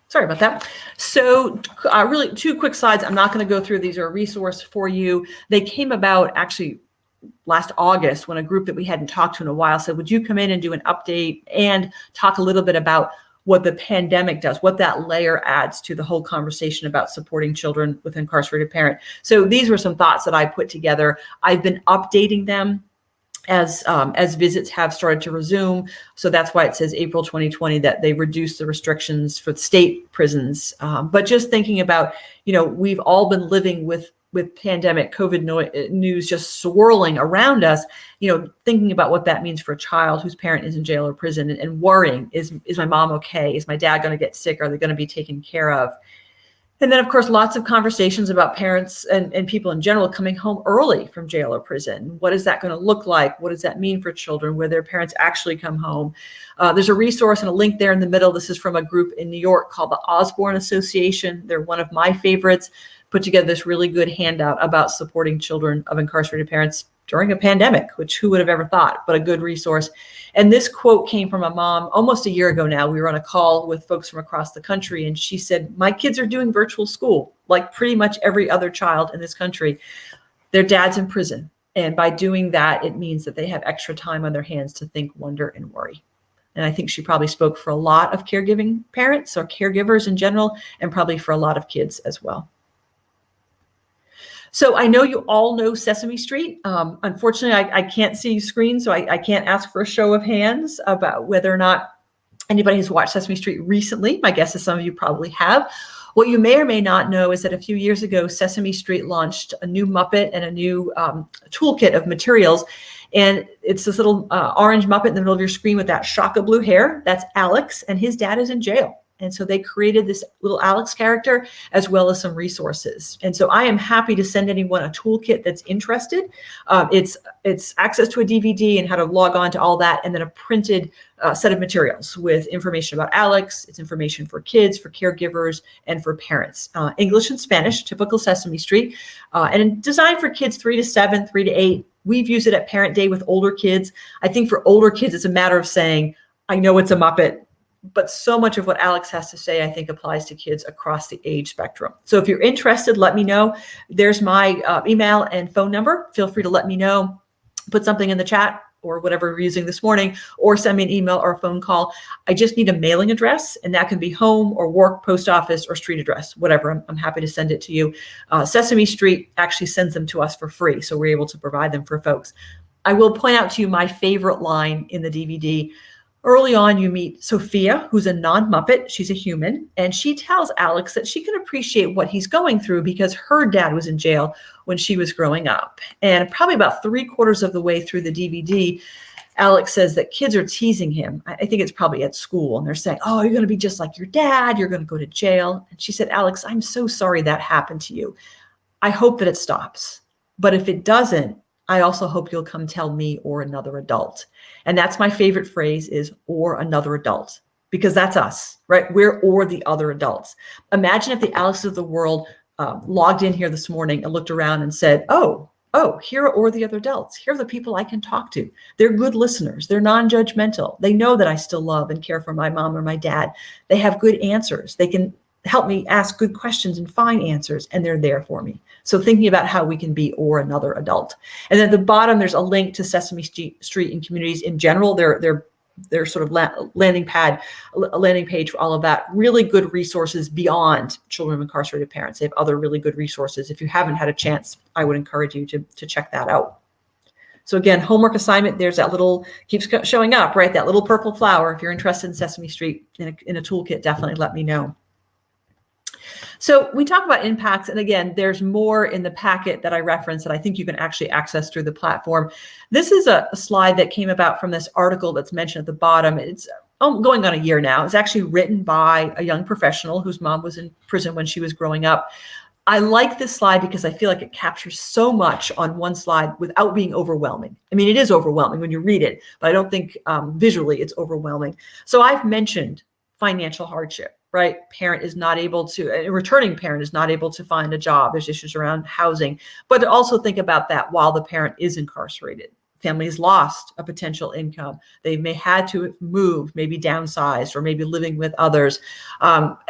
Sorry about that. So really 2 quick slides. I'm not going to go through. These are a resource for you. They came about actually last August when a group that we hadn't talked to in a while said, would you come in and do an update and talk a little bit about what the pandemic does, what that layer adds to the whole conversation about supporting children with incarcerated parent. So these were some thoughts that I put together. I've been updating them as visits have started to resume. So that's why it says April 2020 that they reduced the restrictions for state prisons. But just thinking about, we've all been living with pandemic COVID news just swirling around us, thinking about what that means for a child whose parent is in jail or prison and worrying, is my mom okay? Is my dad going to get sick? Are they going to be taken care of? And then, of course, lots of conversations about parents and people in general coming home early from jail or prison. What is that going to look like? What does that mean for children where their parents actually come home? There's a resource and a link there in the middle. This is from a group in New York called the Osborne Association. They're one of my favorites. Put together this really good handout about supporting children of incarcerated parents during a pandemic, which who would have ever thought, but a good resource. And this quote came from a mom almost a year ago now. We were on a call with folks from across the country, and she said, my kids are doing virtual school like pretty much every other child in this country. Their dad's in prison. And by doing that, it means that they have extra time on their hands to think, wonder, and worry. And I think she probably spoke for a lot of caregiving parents or caregivers in general, and probably for a lot of kids as well. So I know you all know Sesame Street. Unfortunately, I can't see screen, so I can't ask for a show of hands about whether or not anybody has watched Sesame Street recently. My guess is some of you probably have. What you may or may not know is that a few years ago, Sesame Street launched a new Muppet and a new toolkit of materials. And it's this little orange Muppet in the middle of your screen with that shock of blue hair. That's Alex, and his dad is in jail. And so they created this little Alex character as well as some resources. And so I am happy to send anyone a toolkit that's interested. It's access to a DVD and how to log on to all that, and then a printed set of materials with information about Alex. It's information for kids, for caregivers, and for parents. English and Spanish, typical Sesame Street, and designed for kids 3 to 7, 3 to 8. We've used it at Parent Day with older kids. I think for older kids, it's a matter of saying, I know it's a Muppet, but so much of what Alex has to say, I think, applies to kids across the age spectrum. So if you're interested, let me know. There's my email and phone number. Feel free to let me know. Put something in the chat or whatever we're using this morning, or send me an email or a phone call. I just need a mailing address, and that can be home or work, post office, or street address, whatever. I'm happy to send it to you. Sesame Street actually sends them to us for free, so we're able to provide them for folks. I will point out to you my favorite line in the DVD. Early on, you meet Sophia, who's a non-Muppet. She's a human, and she tells Alex that she can appreciate what he's going through because her dad was in jail when she was growing up. And probably about 3/4 of the way through the DVD, Alex says that kids are teasing him. I think it's probably at school, and they're saying, oh, you're going to be just like your dad. You're going to go to jail. And she said, Alex, I'm so sorry that happened to you. I hope that it stops. But if it doesn't, I also hope you'll come tell me or another adult. And that's my favorite phrase is, or another adult, because that's us, right? We're or the other adults. Imagine if the Alexes of the world logged in here this morning and looked around and said, oh, here are or the other adults. Here are the people I can talk to. They're good listeners. They're non-judgmental. They know that I still love and care for my mom or my dad. They have good answers. They can help me ask good questions and find answers, and they're there for me. So thinking about how we can be or another adult. And then at the bottom, there's a link to Sesame Street and communities in general. They're their sort of landing page for all of that. Really good resources beyond children of incarcerated parents. They have other really good resources. If you haven't had a chance, I would encourage you to check that out. So again, homework assignment, there's that little, keeps showing up, right? That little purple flower. If you're interested in Sesame Street in a toolkit, definitely let me know. So we talk about impacts, and again, there's more in the packet that I referenced that I think you can actually access through the platform. This is a slide that came about from this article that's mentioned at the bottom. It's going on a year now. It's actually written by a young professional whose mom was in prison when she was growing up. I like this slide because I feel like it captures so much on one slide without being overwhelming. I mean, it is overwhelming when you read it, but I don't think visually it's overwhelming. So I've mentioned financial hardship, right? Parent is not able to, a returning parent is not able to find a job. There's issues around housing, but also think about that while the parent is incarcerated. Family has lost a potential income. They may had to move, maybe downsized, or maybe living with others.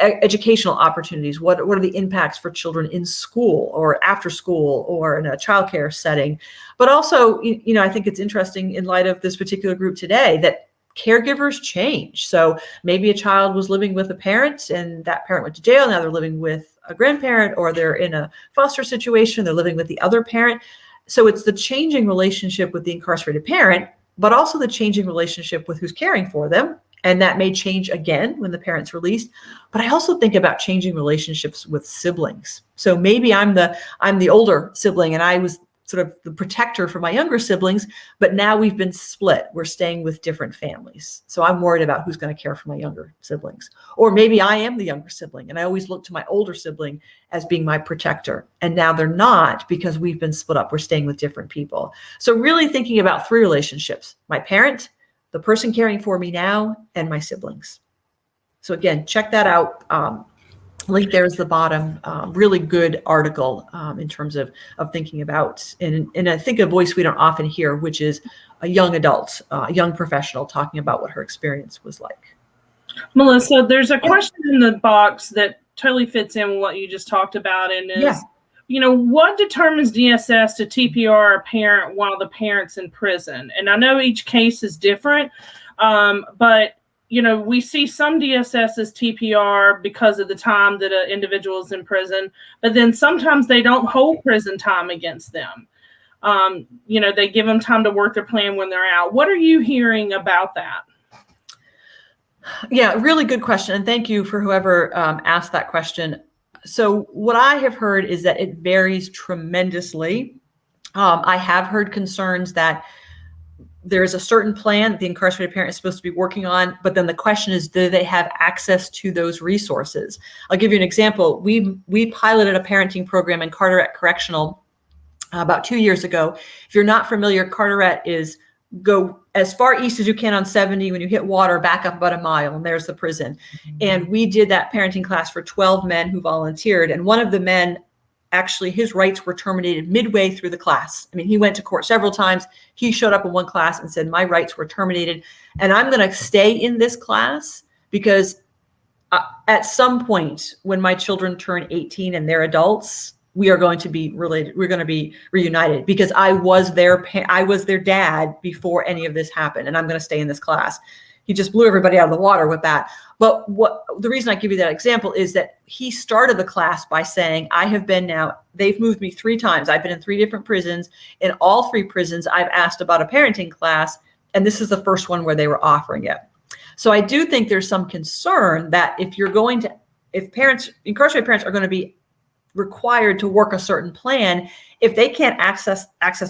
Educational opportunities. What are the impacts for children in school or after school or in a childcare setting? But also, I think it's interesting in light of this particular group today that caregivers change. So maybe a child was living with a parent and that parent went to jail. Now they're living with a grandparent, or they're in a foster situation. They're living with the other parent. So it's the changing relationship with the incarcerated parent, but also the changing relationship with who's caring for them. And that may change again when the parent's released. But I also think about changing relationships with siblings. So maybe I'm the older sibling and I was sort of the protector for my younger siblings, but now we've been split. We're staying with different families. So I'm worried about who's going to care for my younger siblings. Or maybe I am the younger sibling and I always look to my older sibling as being my protector. And now they're not because we've been split up. We're staying with different people. So really thinking about three relationships: my parent, the person caring for me now, and my siblings. So again, check that out. Link there is the bottom. Really good article in terms of thinking about, and I think a voice we don't often hear, which is a young adult, a young professional talking about what her experience was like. Melissa, there's a question in the box that totally fits in with what you just talked about, and is, what determines DSS to TPR a parent while the parent's in prison? And I know each case is different, but we see some DSS's TPR because of the time that an individual is in prison, but then sometimes they don't hold prison time against them. They give them time to work their plan when they're out. What are you hearing about that? Yeah, really good question. And thank you for whoever asked that question. So what I have heard is that it varies tremendously. I have heard concerns that there's a certain plan that the incarcerated parent is supposed to be working on, but then the question is, do they have access to those resources? I'll give you an example. We piloted a parenting program in Carteret Correctional about 2 years ago. If you're not familiar, Carteret is go as far east as you can on 70. When you hit water, back up about a mile, and there's the prison. And we did that parenting class for 12 men who volunteered. And one of the men, actually, his rights were terminated midway through the class. I mean, he went to court several times. He showed up in one class and said, my rights were terminated. And I'm going to stay in this class because at some point when my children turn 18 and they're adults, we are going to be related. We're going to be reunited because I was their dad before any of this happened. And I'm going to stay in this class. He just blew everybody out of the water with that. But the reason I give you that example is that he started the class by saying, they've moved me 3 times. I've been in 3 different prisons. In all 3 prisons, I've asked about a parenting class, and this is the first one where they were offering it. So I do think there's some concern that if incarcerated parents are going to be required to work a certain plan, if they can't access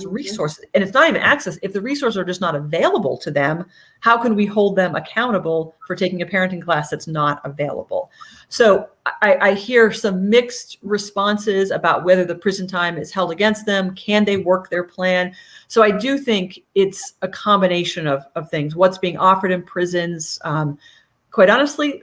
resources, and it's not even access, if the resources are just not available to them, how can we hold them accountable for taking a parenting class that's not available? So I hear some mixed responses about whether the prison time is held against them. Can they work their plan? So I do think it's a combination of things. What's being offered in prisons, quite honestly,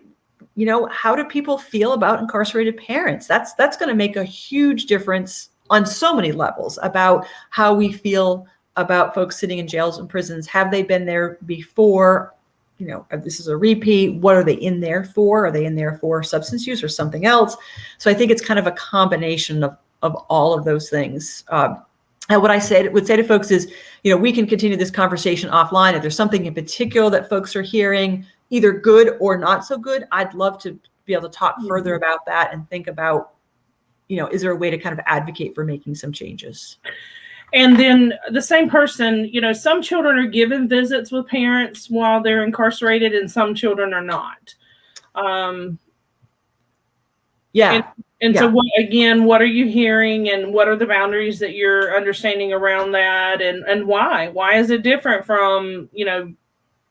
how do people feel about incarcerated parents? That's going to make a huge difference on so many levels about how we feel about folks sitting in jails and prisons. Have they been there before? This is a repeat. What are they in there for? Are they in there for substance use or something else? So I think it's kind of a combination of all of those things. And what I would say to folks is, we can continue this conversation offline. If there's something in particular that folks are hearing, either good or not so good, I'd love to be able to talk further about that and think about, is there a way to kind of advocate for making some changes? And then the same person, some children are given visits with parents while they're incarcerated and some children are not. So what are you hearing and what are the boundaries that you're understanding around that and why? Why is it different from,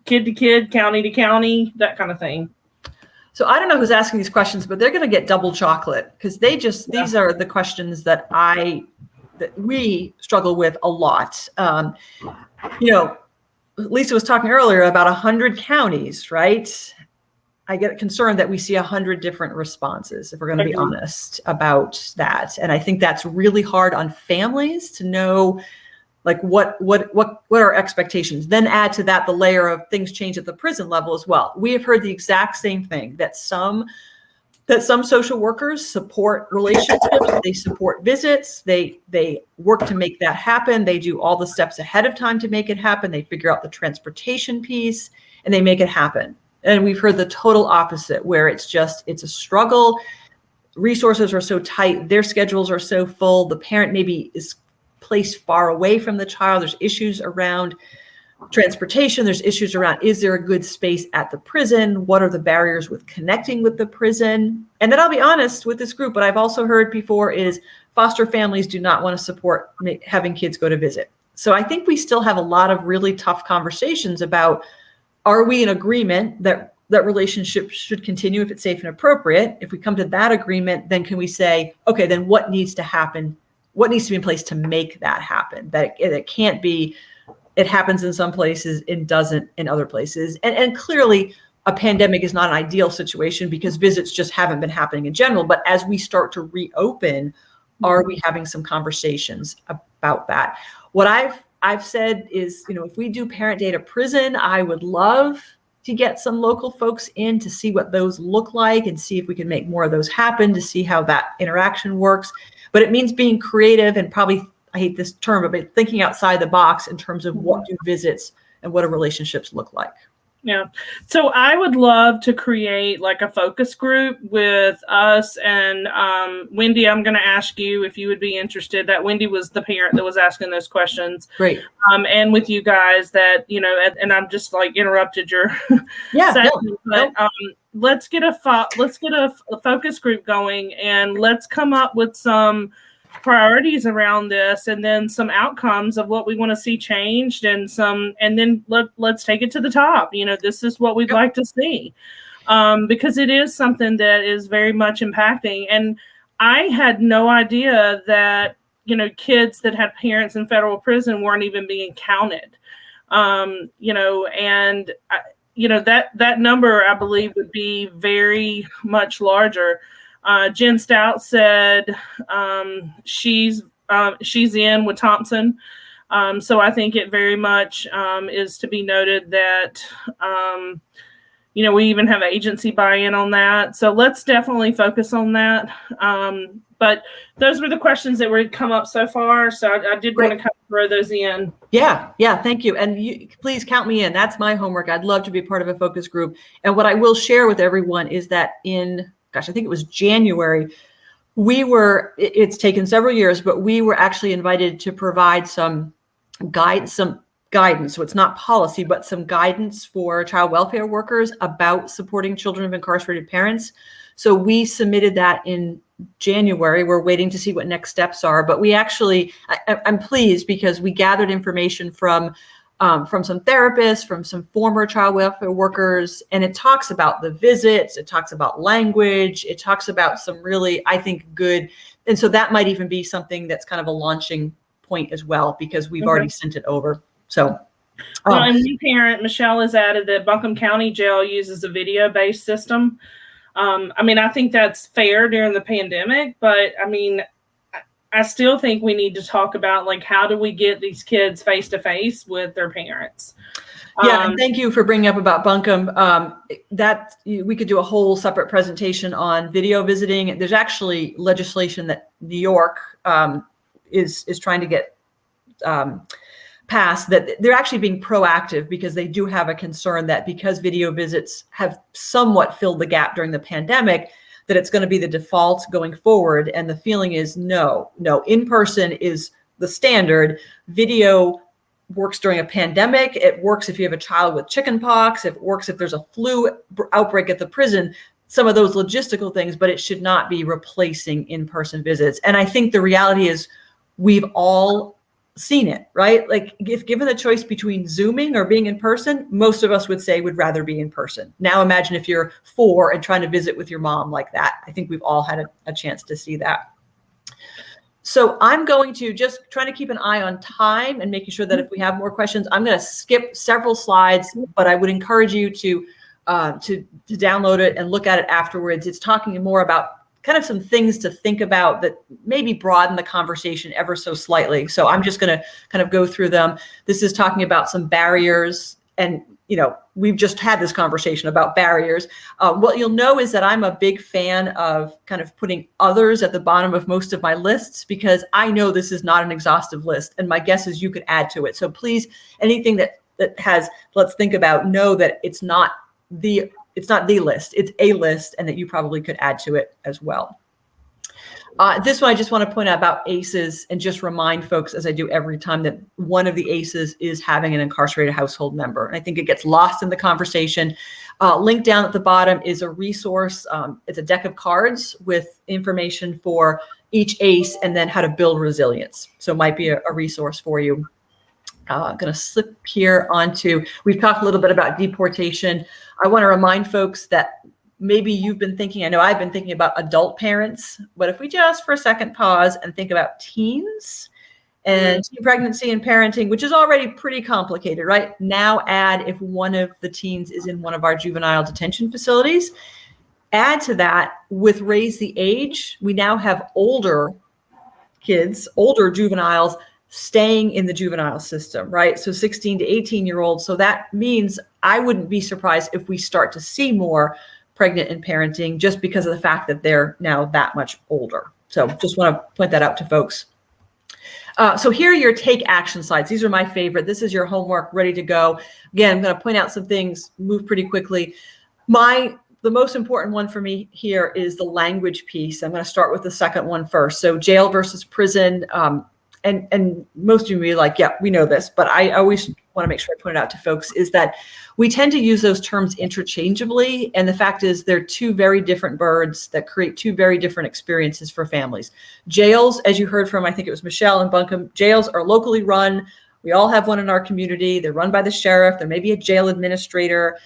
kid to kid, county to county, that kind of thing? So I don't know who's asking these questions, but they're going to get double chocolate because these are the questions that we struggle with a lot. Lisa was talking earlier about 100 counties, right? I get concerned that we see 100 different responses, if we're going to be honest about that. And I think that's really hard on families to know, like, what are expectations. Then add to that the layer of things change at the prison level as well. We have heard the exact same thing, that some social workers support relationships, they support visits, they work to make that happen. They do all the steps ahead of time to make it happen. They figure out the transportation piece and they make it happen. And we've heard the total opposite, where it's a struggle. Resources are so tight, their schedules are so full. The parent maybe is placed far away from the child. There's issues around transportation. There's issues around, is there a good space at the prison? What are the barriers with connecting with the prison? And then I'll be honest with this group, what I've also heard before is foster families do not want to support having kids go to visit. So I think we still have a lot of really tough conversations about, are we in agreement that relationships should continue if it's safe and appropriate? If we come to that agreement, then can we say, okay, then what needs to happen? What needs to be in place to make that happen? That it can't be, it happens in some places, it doesn't in other places. And clearly a pandemic is not an ideal situation because visits just haven't been happening in general. But as we start to reopen, are we having some conversations about that? What I've said is, if we do parent day to prison, I would love to get some local folks in to see what those look like and see if we can make more of those happen, to see how that interaction works. But it means being creative and probably, I hate this term, but thinking outside the box in terms of what do visits and what do relationships look like. Yeah. So I would love to create like a focus group with us and Wendy. I'm going to ask you if you would be interested. That Wendy was the parent that was asking those questions. Great. And with you guys that, and I'm just like interrupted your session, but let's get a focus group going and let's come up with some priorities around this and then some outcomes of what we want to see changed and then let's take it to the top. This is what we'd like to see, because it is something that is very much impacting. And I had no idea that, kids that had parents in federal prison weren't even being counted. That number, I believe, would be very much larger. Jen Stout said she's in with Thompson. So I think it very much is to be noted that, we even have agency buy-in on that. So let's definitely focus on that. But those were the questions that were come up so far. So I did want to kind of throw those in. Yeah, thank you. And please count me in. That's my homework. I'd love to be part of a focus group. And what I will share with everyone is that I think it was January, it's taken several years, but we were actually invited to provide some guidance. So it's not policy, but some guidance for child welfare workers about supporting children of incarcerated parents. So we submitted that in January. We're waiting to see what next steps are, but we actually, I'm pleased because we gathered information from some therapists, from some former child welfare workers, and it talks about the visits, it talks about language, it talks about some really, I think, good, and so that might even be something that's kind of a launching point as well, because we've already sent it over. So, and one parent, Michelle, has added that Buncombe County Jail uses a video-based system. I think that's fair during the pandemic, but I still think we need to talk about, like, how do we get these kids face to face with their parents? And thank you for bringing up about Buncombe. That we could do a whole separate presentation on video visiting. There's actually legislation that New York is trying to get passed that they're actually being proactive because they do have a concern that because video visits have somewhat filled the gap during the pandemic, that it's going to be the default going forward. And the feeling is no, in-person is the standard. Video works during a pandemic. It works if you have a child with chickenpox. It works if there's a flu outbreak at the prison, some of those logistical things, but it should not be replacing in-person visits. And I think the reality is we've all seen it, right? Like if given the choice between Zooming or being in person, most of us would say would rather be in person. Now imagine if you're 4 and trying to visit with your mom like that. I think we've all had a chance to see that. So I'm going to just try to keep an eye on time and making sure that if we have more questions, I'm going to skip several slides, but I would encourage you to download it and look at it afterwards. It's talking more about kind of some things to think about that maybe broaden the conversation ever so slightly. So I'm just going to kind of go through them. This is talking about some barriers, and we've just had this conversation about barriers. What you'll know is that I'm a big fan of kind of putting others at the bottom of most of my lists, because I know this is not an exhaustive list, and my guess is you could add to it. So please, anything that has let's think about, know that it's not the list, it's a list, and that you probably could add to it as well. This one, I just want to point out about ACEs and just remind folks, as I do every time, that one of the ACEs is having an incarcerated household member. And I think it gets lost in the conversation. Linked down at the bottom is a resource. It's a deck of cards with information for each ACE and then how to build resilience. So it might be a resource for you. I'm going to slip here onto, we've talked a little bit about deportation. I want to remind folks that maybe you've been thinking, I know I've been thinking about adult parents, but if we just for a second pause and think about teens and teen pregnancy and parenting, which is already pretty complicated, right? Now add if one of the teens is in one of our juvenile detention facilities. Add to that with raise the age, we now have older kids, older juveniles staying in the juvenile system, right? So 16 to 18-year-olds. So that means I wouldn't be surprised if we start to see more pregnant and parenting just because of the fact that they're now that much older. So just want to point that out to folks. So here are your take action slides. These are my favorite. This is your homework ready to go. Again, I'm going to point out some things, move pretty quickly. The most important one for me here is the language piece. I'm going to start with the second one first. So jail versus prison. And most of you will be like, yeah, we know this, but I always want to make sure I point it out to folks, is that we tend to use those terms interchangeably. And the fact is they're two very different birds that create two very different experiences for families. Jails, as you heard from, I think it was Michelle and Buncombe, jails are locally run. We all have one in our community. They're run by the sheriff. There may be a jail administrator.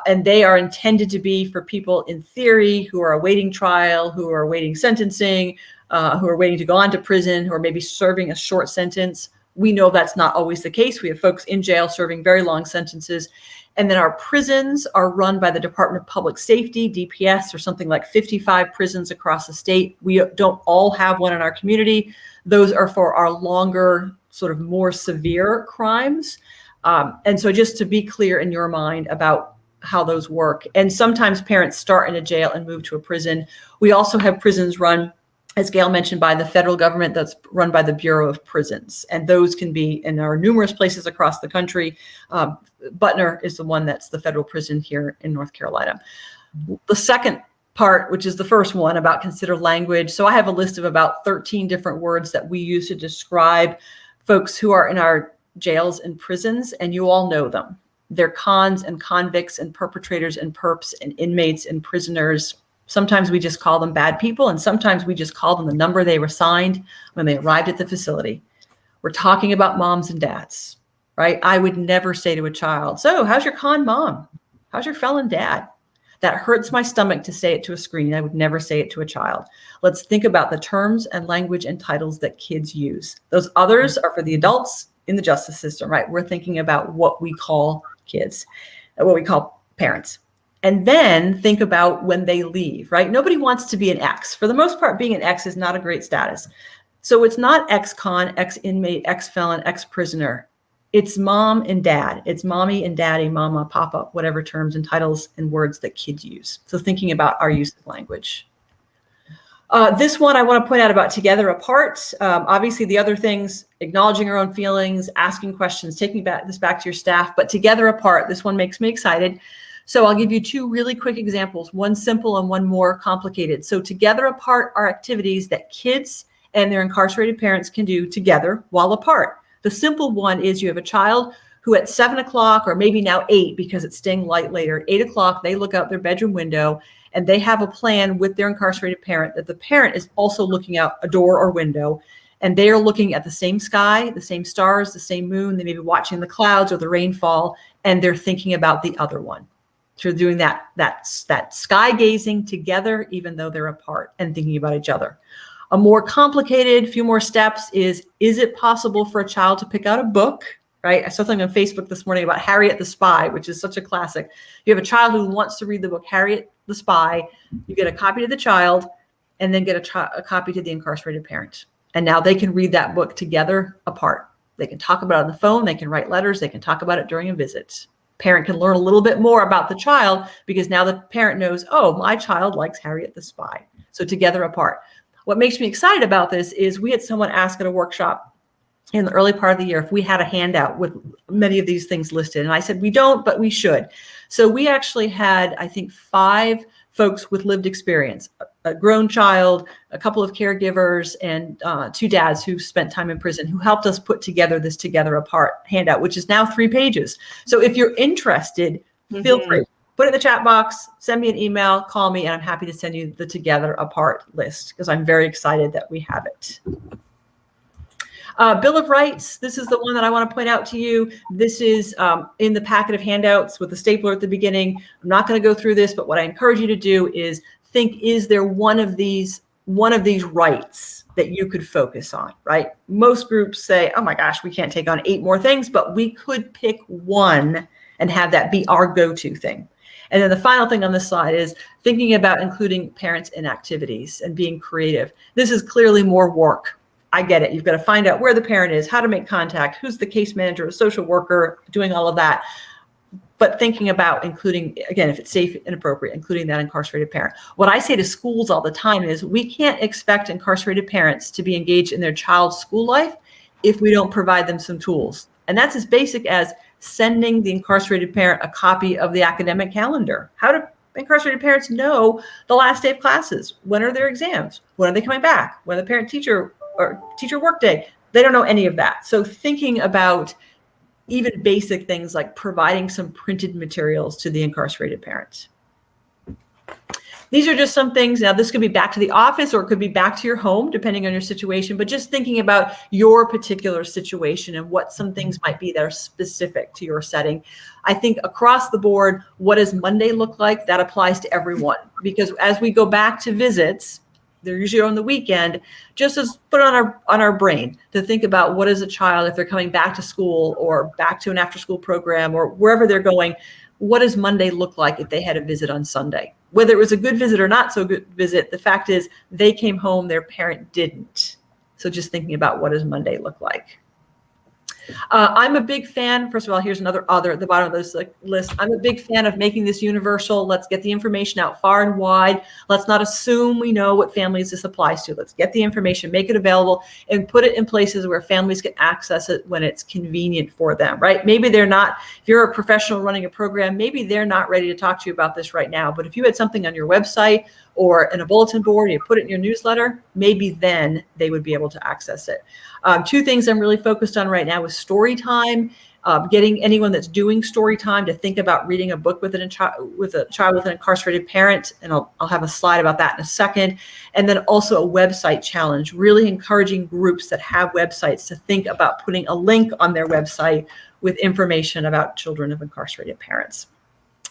And they are intended to be for people in theory who are awaiting trial, who are awaiting sentencing, who are waiting to go on to prison, who are maybe serving a short sentence. We know that's not always the case. We have folks in jail serving very long sentences. And then our prisons are run by the Department of Public Safety, DPS, or something like 55 prisons across the state. We don't all have one in our community. Those are for our longer, sort of more severe crimes. And so just to be clear in your mind about how those work. And sometimes parents start in a jail and move to a prison. We also have prisons run, as Gail mentioned, by the federal government, that's run by the Bureau of Prisons. And those can be in our numerous places across the country. Butner is the one that's the federal prison here in North Carolina. The second part, which is the first one about consider language. So I have a list of about 13 different words that we use to describe folks who are in our jails and prisons, and you all know them. They're cons and convicts and perpetrators and perps and inmates and prisoners. Sometimes we just call them bad people, and sometimes we just call them the number they were assigned when they arrived at the facility. We're talking about moms and dads, right? I would never say to a child, so how's your con mom? How's your felon dad? That hurts my stomach to say it to a screen. I would never say it to a child. Let's think about the terms and language and titles that kids use. Those others are for the adults in the justice system, right? We're thinking about what we call kids, what we call parents. And then think about when they leave, right? Nobody wants to be an ex. For the most part, being an ex is not a great status. So it's not ex-con, ex-inmate, ex-felon, ex-prisoner. It's mom and dad. It's mommy and daddy, mama, papa, whatever terms and titles and words that kids use. So thinking about our use of language. This one I want to point out about Together Apart. Obviously, the other things, acknowledging our own feelings, asking questions, taking this back to your staff. But Together Apart, this one makes me excited. So I'll give you two really quick examples, one simple and one more complicated. So Together Apart are activities that kids and their incarcerated parents can do together while apart. The simple one is you have a child who at 7 o'clock, or maybe now 8 because it's staying light later, 8 o'clock, they look out their bedroom window and they have a plan with their incarcerated parent that the parent is also looking out a door or window, and they are looking at the same sky, the same stars, the same moon. They may be watching the clouds or the rainfall, and they're thinking about the other one. So they're doing that sky gazing together, even though they're apart, and thinking about each other. A more complicated, few more steps is it possible for a child to pick out a book, right? I saw something on Facebook this morning about Harriet the Spy, which is such a classic. You have a child who wants to read the book Harriet the Spy. You get a copy to the child, and then get a copy to the incarcerated parent. And now they can read that book together apart. They can talk about it on the phone. They can write letters. They can talk about it during a visit. Parent can learn a little bit more about the child because now the parent knows, oh, my child likes Harriet the Spy. So Together Apart. What makes me excited about this is we had someone ask at a workshop in the early part of the year if we had a handout with many of these things listed. And I said, we don't, but we should. So we actually had, I think, 5 folks with lived experience, a grown child, a couple of caregivers, and 2 dads who spent time in prison who helped us put together this Together Apart handout, which is now 3 pages. So if you're interested, feel free. Put it in the chat box, send me an email, call me, and I'm happy to send you the Together Apart list because I'm very excited that we have it. Bill of Rights, this is the one that I want to point out to you. This is in the packet of handouts with the stapler at the beginning. I'm not going to go through this, but what I encourage you to do is think, is there one of these rights that you could focus on, right? Most groups say, oh my gosh, we can't take on 8 more things, but we could pick one and have that be our go-to thing. And then the final thing on this slide is thinking about including parents in activities and being creative. This is clearly more work. I get it. You've got to find out where the parent is, how to make contact, who's the case manager, a social worker, doing all of that. But thinking about including, again, if it's safe and appropriate, including that incarcerated parent. What I say to schools all the time is we can't expect incarcerated parents to be engaged in their child's school life if we don't provide them some tools. And that's as basic as sending the incarcerated parent a copy of the academic calendar. How do incarcerated parents know the last day of classes? When are their exams? When are they coming back? When are the parent-teacher or teacher workday? They don't know any of that. So thinking about even basic things like providing some printed materials to the incarcerated parents. These are just some things. Now, this could be back to the office or it could be back to your home, depending on your situation, but just thinking about your particular situation and what some things might be that are specific to your setting. I think across the board, what does Monday look like? That applies to everyone, because as we go back to visits, they're usually on the weekend, just as put on our brain to think about what is a child, if they're coming back to school or back to an after school program or wherever they're going, what does Monday look like if they had a visit on Sunday? Whether it was a good visit or not so good visit, the fact is they came home, their parent didn't. So just thinking about what does Monday look like. I'm a big fan. First of all, here's another other at the bottom of this list. I'm a big fan of making this universal. Let's get the information out far and wide. Let's not assume we know what families this applies to. Let's get the information, make it available, and put it in places where families can access it when it's convenient for them, right? Maybe they're not, if you're a professional running a program, maybe they're not ready to talk to you about this right now. But if you had something on your website or in a bulletin board, you put it in your newsletter, maybe then they would be able to access it. 2 things I'm really focused on right now is story time, getting anyone that's doing story time to think about reading a book with a child with an incarcerated parent. And I'll have a slide about that in a second. And then also a website challenge, really encouraging groups that have websites to think about putting a link on their website with information about children of incarcerated parents.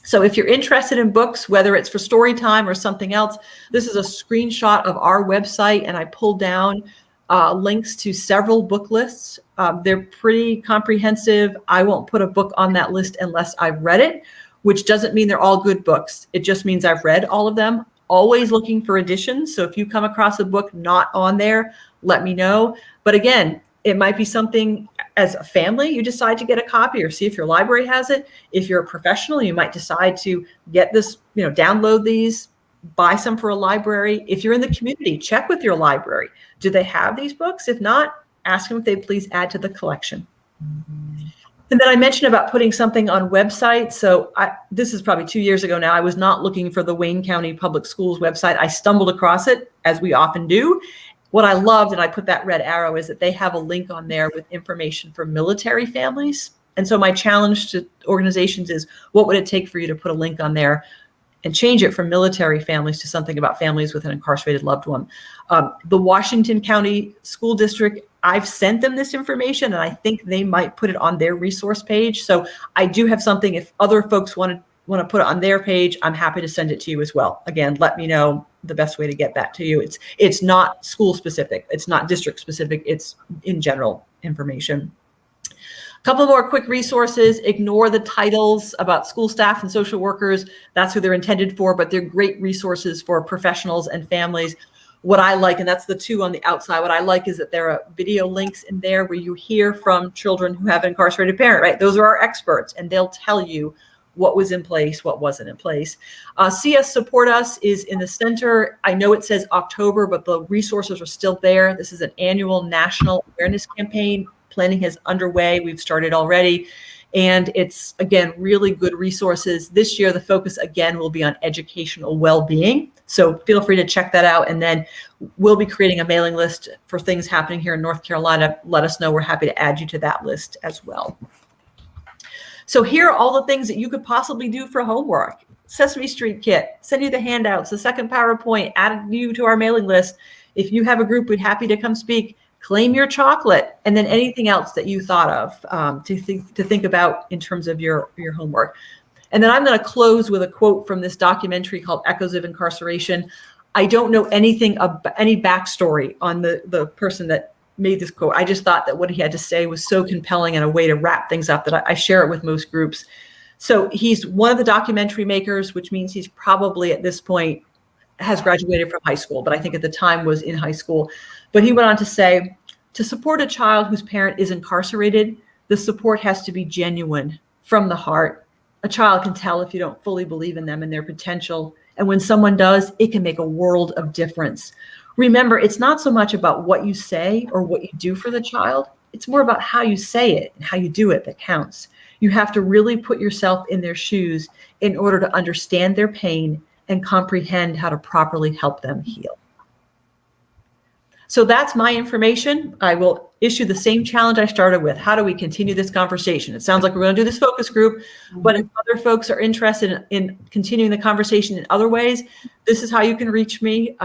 So if you're interested in books, whether it's for story time or something else, this is a screenshot of our website, and I pulled down links to several book lists. They're pretty comprehensive. I won't put a book on that list unless I've read it, which doesn't mean they're all good books. It just means I've read all of them. Always looking for additions. So if you come across a book not on there, let me know. But again, it might be something as a family you decide to get a copy or see if your library has it. If you're a professional, you might decide to get this, download these buy some for a library. If you're in the community, check with your library. Do they have these books? If not, ask them if they'd please add to the collection. And then I mentioned about putting something on websites. So this is probably 2 years ago now. I was not looking for the Wayne County Public Schools website. I stumbled across it, as we often do. What I loved, and I put that red arrow, is that they have a link on there with information for military families. And so my challenge to organizations is, what would it take for you to put a link on there and change it from military families to something about families with an incarcerated loved one? The Washington County School District, I've sent them this information, and I think they might put it on their resource page. So I do have something. If other folks want to put it on their page, I'm happy to send it to you as well. Again, let me know the best way to get that to you. It's not school specific. It's not district specific. It's in general information. A couple more quick resources. Ignore the titles about school staff and social workers. That's who they're intended for, but they're great resources for professionals and families. What I like, and that's the two on the outside, what I like is that there are video links in there where you hear from children who have an incarcerated parent, right? Those are our experts, and they'll tell you what was in place, what wasn't in place. See Us, Support Us is in the center. I know it says October, but the resources are still there. This is an annual national awareness campaign. Planning is underway. We've started already. And it's, again, really good resources. This year, the focus, again, will be on educational well-being. So feel free to check that out. And then we'll be creating a mailing list for things happening here in North Carolina. Let us know. We're happy to add you to that list as well. So here are all the things that you could possibly do for homework. Sesame Street kit, send you the handouts, the second PowerPoint, add you to our mailing list. If you have a group, we'd happy to come speak. Claim your chocolate, and then anything else that you thought of to think about in terms of your homework. And then I'm going to close with a quote from this documentary called Echoes of Incarceration. I don't know anything about any backstory on the person that made this quote. I just thought that what he had to say was so compelling and a way to wrap things up that I share it with most groups. So he's one of the documentary makers, which means he's probably at this point has graduated from high school, but I think at the time was in high school. But he went on to say, to support a child whose parent is incarcerated, the support has to be genuine, from the heart. A child can tell if you don't fully believe in them and their potential. And when someone does, it can make a world of difference. Remember, it's not so much about what you say or what you do for the child. It's more about how you say it and how you do it that counts. You have to really put yourself in their shoes in order to understand their pain and comprehend how to properly help them heal. So that's my information. I will issue the same challenge I started with. How do we continue this conversation? It sounds like we're going to do this focus group, but if other folks are interested in continuing the conversation in other ways, this is how you can reach me.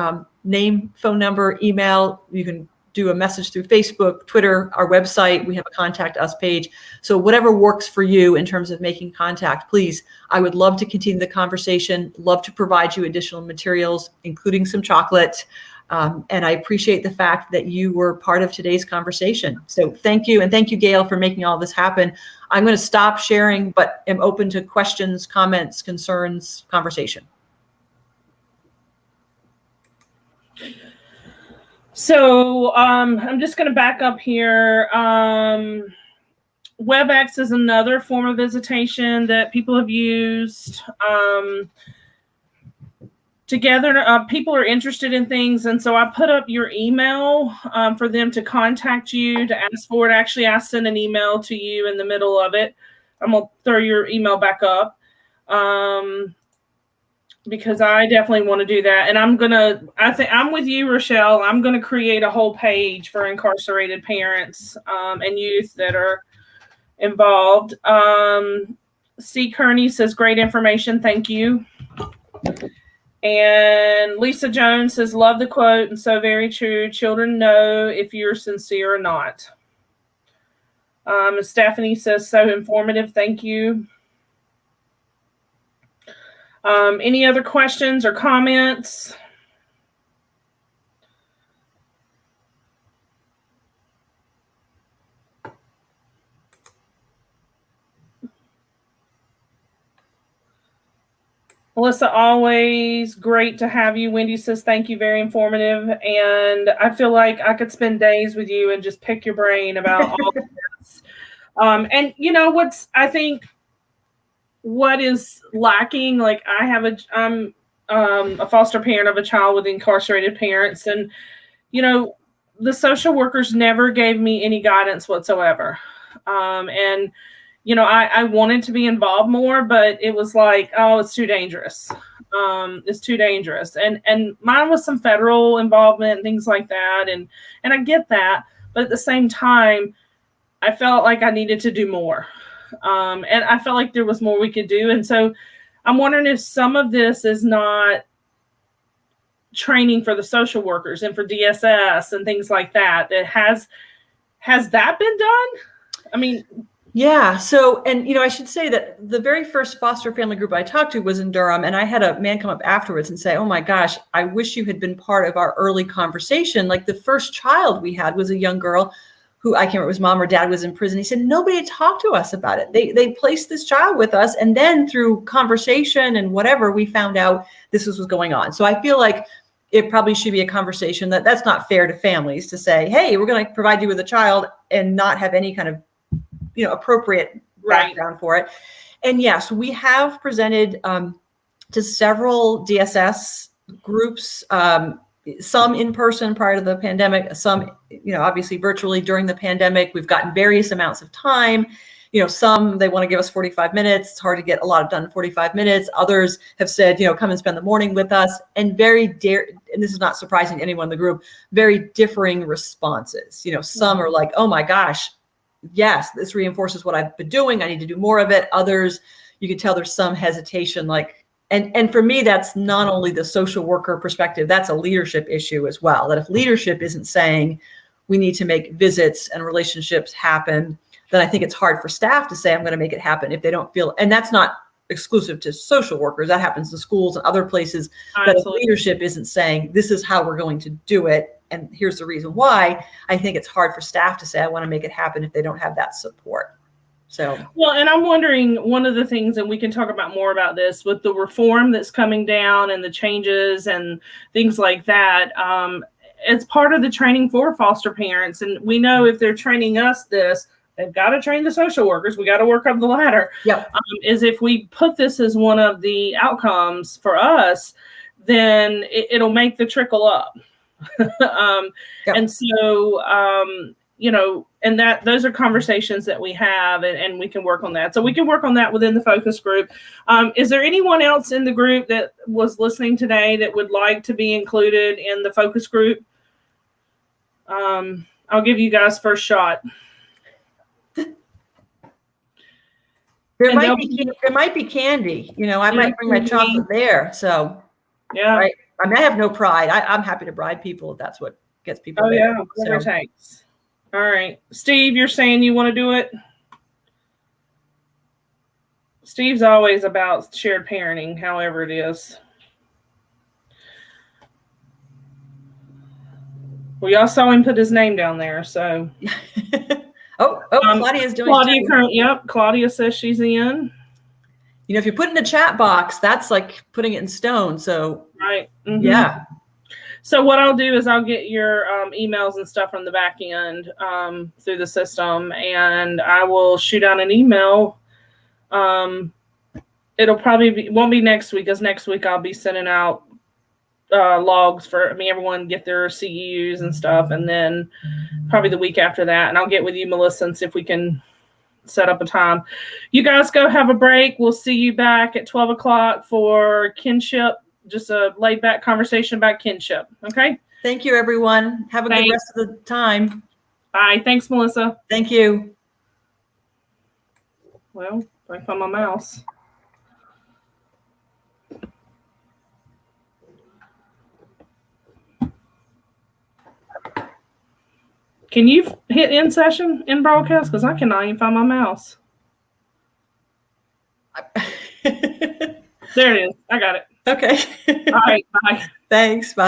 Name, phone number, email. You can do a message through Facebook, Twitter, our website. We have a contact us page. So whatever works for you in terms of making contact, please. I would love to continue the conversation, love to provide you additional materials, including some chocolate. And I appreciate the fact that you were part of today's conversation. So thank you. And thank you, Gail, for making all this happen. I'm going to stop sharing, but am open to questions, comments, concerns, conversation. So I'm just going to back up here. WebEx is another form of visitation that people have used. Together, people are interested in things, and so I put up your email for them to contact you to ask for it. Actually, I sent an email to you in the middle of it. I'm going to throw your email back up because I definitely want to do that. And I think I'm with you, Rochelle. I'm going to create a whole page for incarcerated parents and youth that are involved. C. Kearney says, great information. Thank you. And Lisa Jones says, love the quote and so very true. Children know if you're sincere or not. Stephanie says, so informative. Thank you. Any other questions or comments? Melissa, always great to have you. Wendy says, thank you, very informative. And I feel like I could spend days with you and just pick your brain about all of this. And you know, I think what is lacking, like I'm a foster parent of a child with incarcerated parents. And, the social workers never gave me any guidance whatsoever. And, I wanted to be involved more, but it was like, oh, it's too dangerous. It's too dangerous. And mine was some federal involvement and things like that. And I get that. But at the same time, I felt like I needed to do more. And I felt like there was more we could do. And so I'm wondering if some of this is not training for the social workers and for DSS and things like that. Has that been done? I mean, yeah. So, and, I should say that the very first foster family group I talked to was in Durham, and I had a man come up afterwards and say, oh my gosh, I wish you had been part of our early conversation. Like, the first child we had was a young girl who, I can't remember, his mom or dad was in prison. He said, nobody talked to us about it. They placed this child with us. And then through conversation and whatever, we found out this was going on. So I feel like it probably should be a conversation that's not fair to families to say, hey, we're going to provide you with a child and not have any kind of, appropriate background for it. And yes, we have presented to several DSS groups, some in person prior to the pandemic, some, obviously virtually during the pandemic. We've gotten various amounts of time. Some, they want to give us 45 minutes. It's hard to get a lot done in 45 minutes. Others have said, come and spend the morning with us. And and this is not surprising to anyone in the group, very differing responses. Some are like, oh my gosh, yes, this reinforces what I've been doing. I need to do more of it. Others, you can tell there's some hesitation, like, and for me, that's not only the social worker perspective, that's a leadership issue as well. That if leadership isn't saying we need to make visits and relationships happen, then I think it's hard for staff to say, I'm going to make it happen if they don't feel, and that's not exclusive to social workers. That happens in schools and other places. That if leadership isn't saying, this is how we're going to do it, and here's the reason why, I think it's hard for staff to say, I want to make it happen if they don't have that support. So, well, and I'm wondering, one of the things, and we can talk about more about this with the reform that's coming down and the changes and things like that. It's part of the training for foster parents. And we know if they're training us this, they've got to train the social workers. We got to work up the ladder. Yep. Is if we put this as one of the outcomes for us, then it'll make the trickle up. Yep. And so, and those are conversations that we have, and we can work on that. So we can work on that within the focus group. Is there anyone else in the group that was listening today that would like to be included in the focus group? I'll give you guys first shot. There might be candy. I might bring my chocolate there. So, yeah, right. I mean, I have no pride. I'm happy to bribe people if that's what gets people. Oh, there. Yeah, whatever it takes. All right, Steve, you're saying you want to do it? Steve's always about shared parenting, however it is. Well, y'all saw him put his name down there, so. Claudia's doing it. Claudia says she's in. If you put in the chat box, that's like putting it in stone. So, right. Mm-hmm. Yeah. So what I'll do is I'll get your emails and stuff from the back end through the system, and I will shoot out an email. It'll probably won't be next week, because next week I'll be sending out logs for everyone get their CEUs and stuff, and then probably the week after that, and I'll get with you, Melissa, and see if we can set up a time. You guys go have a break. We'll see you back at 12 o'clock for kinship, just a laid back conversation about kinship. Okay. Thank you, everyone. Have a good rest of the time. Bye. Thanks, Melissa. Thank you. Well, I found my mouse. Can you hit end session in broadcast? Because I cannot even find my mouse. There it is. I got it. Okay. All right. Bye. Thanks. Bye.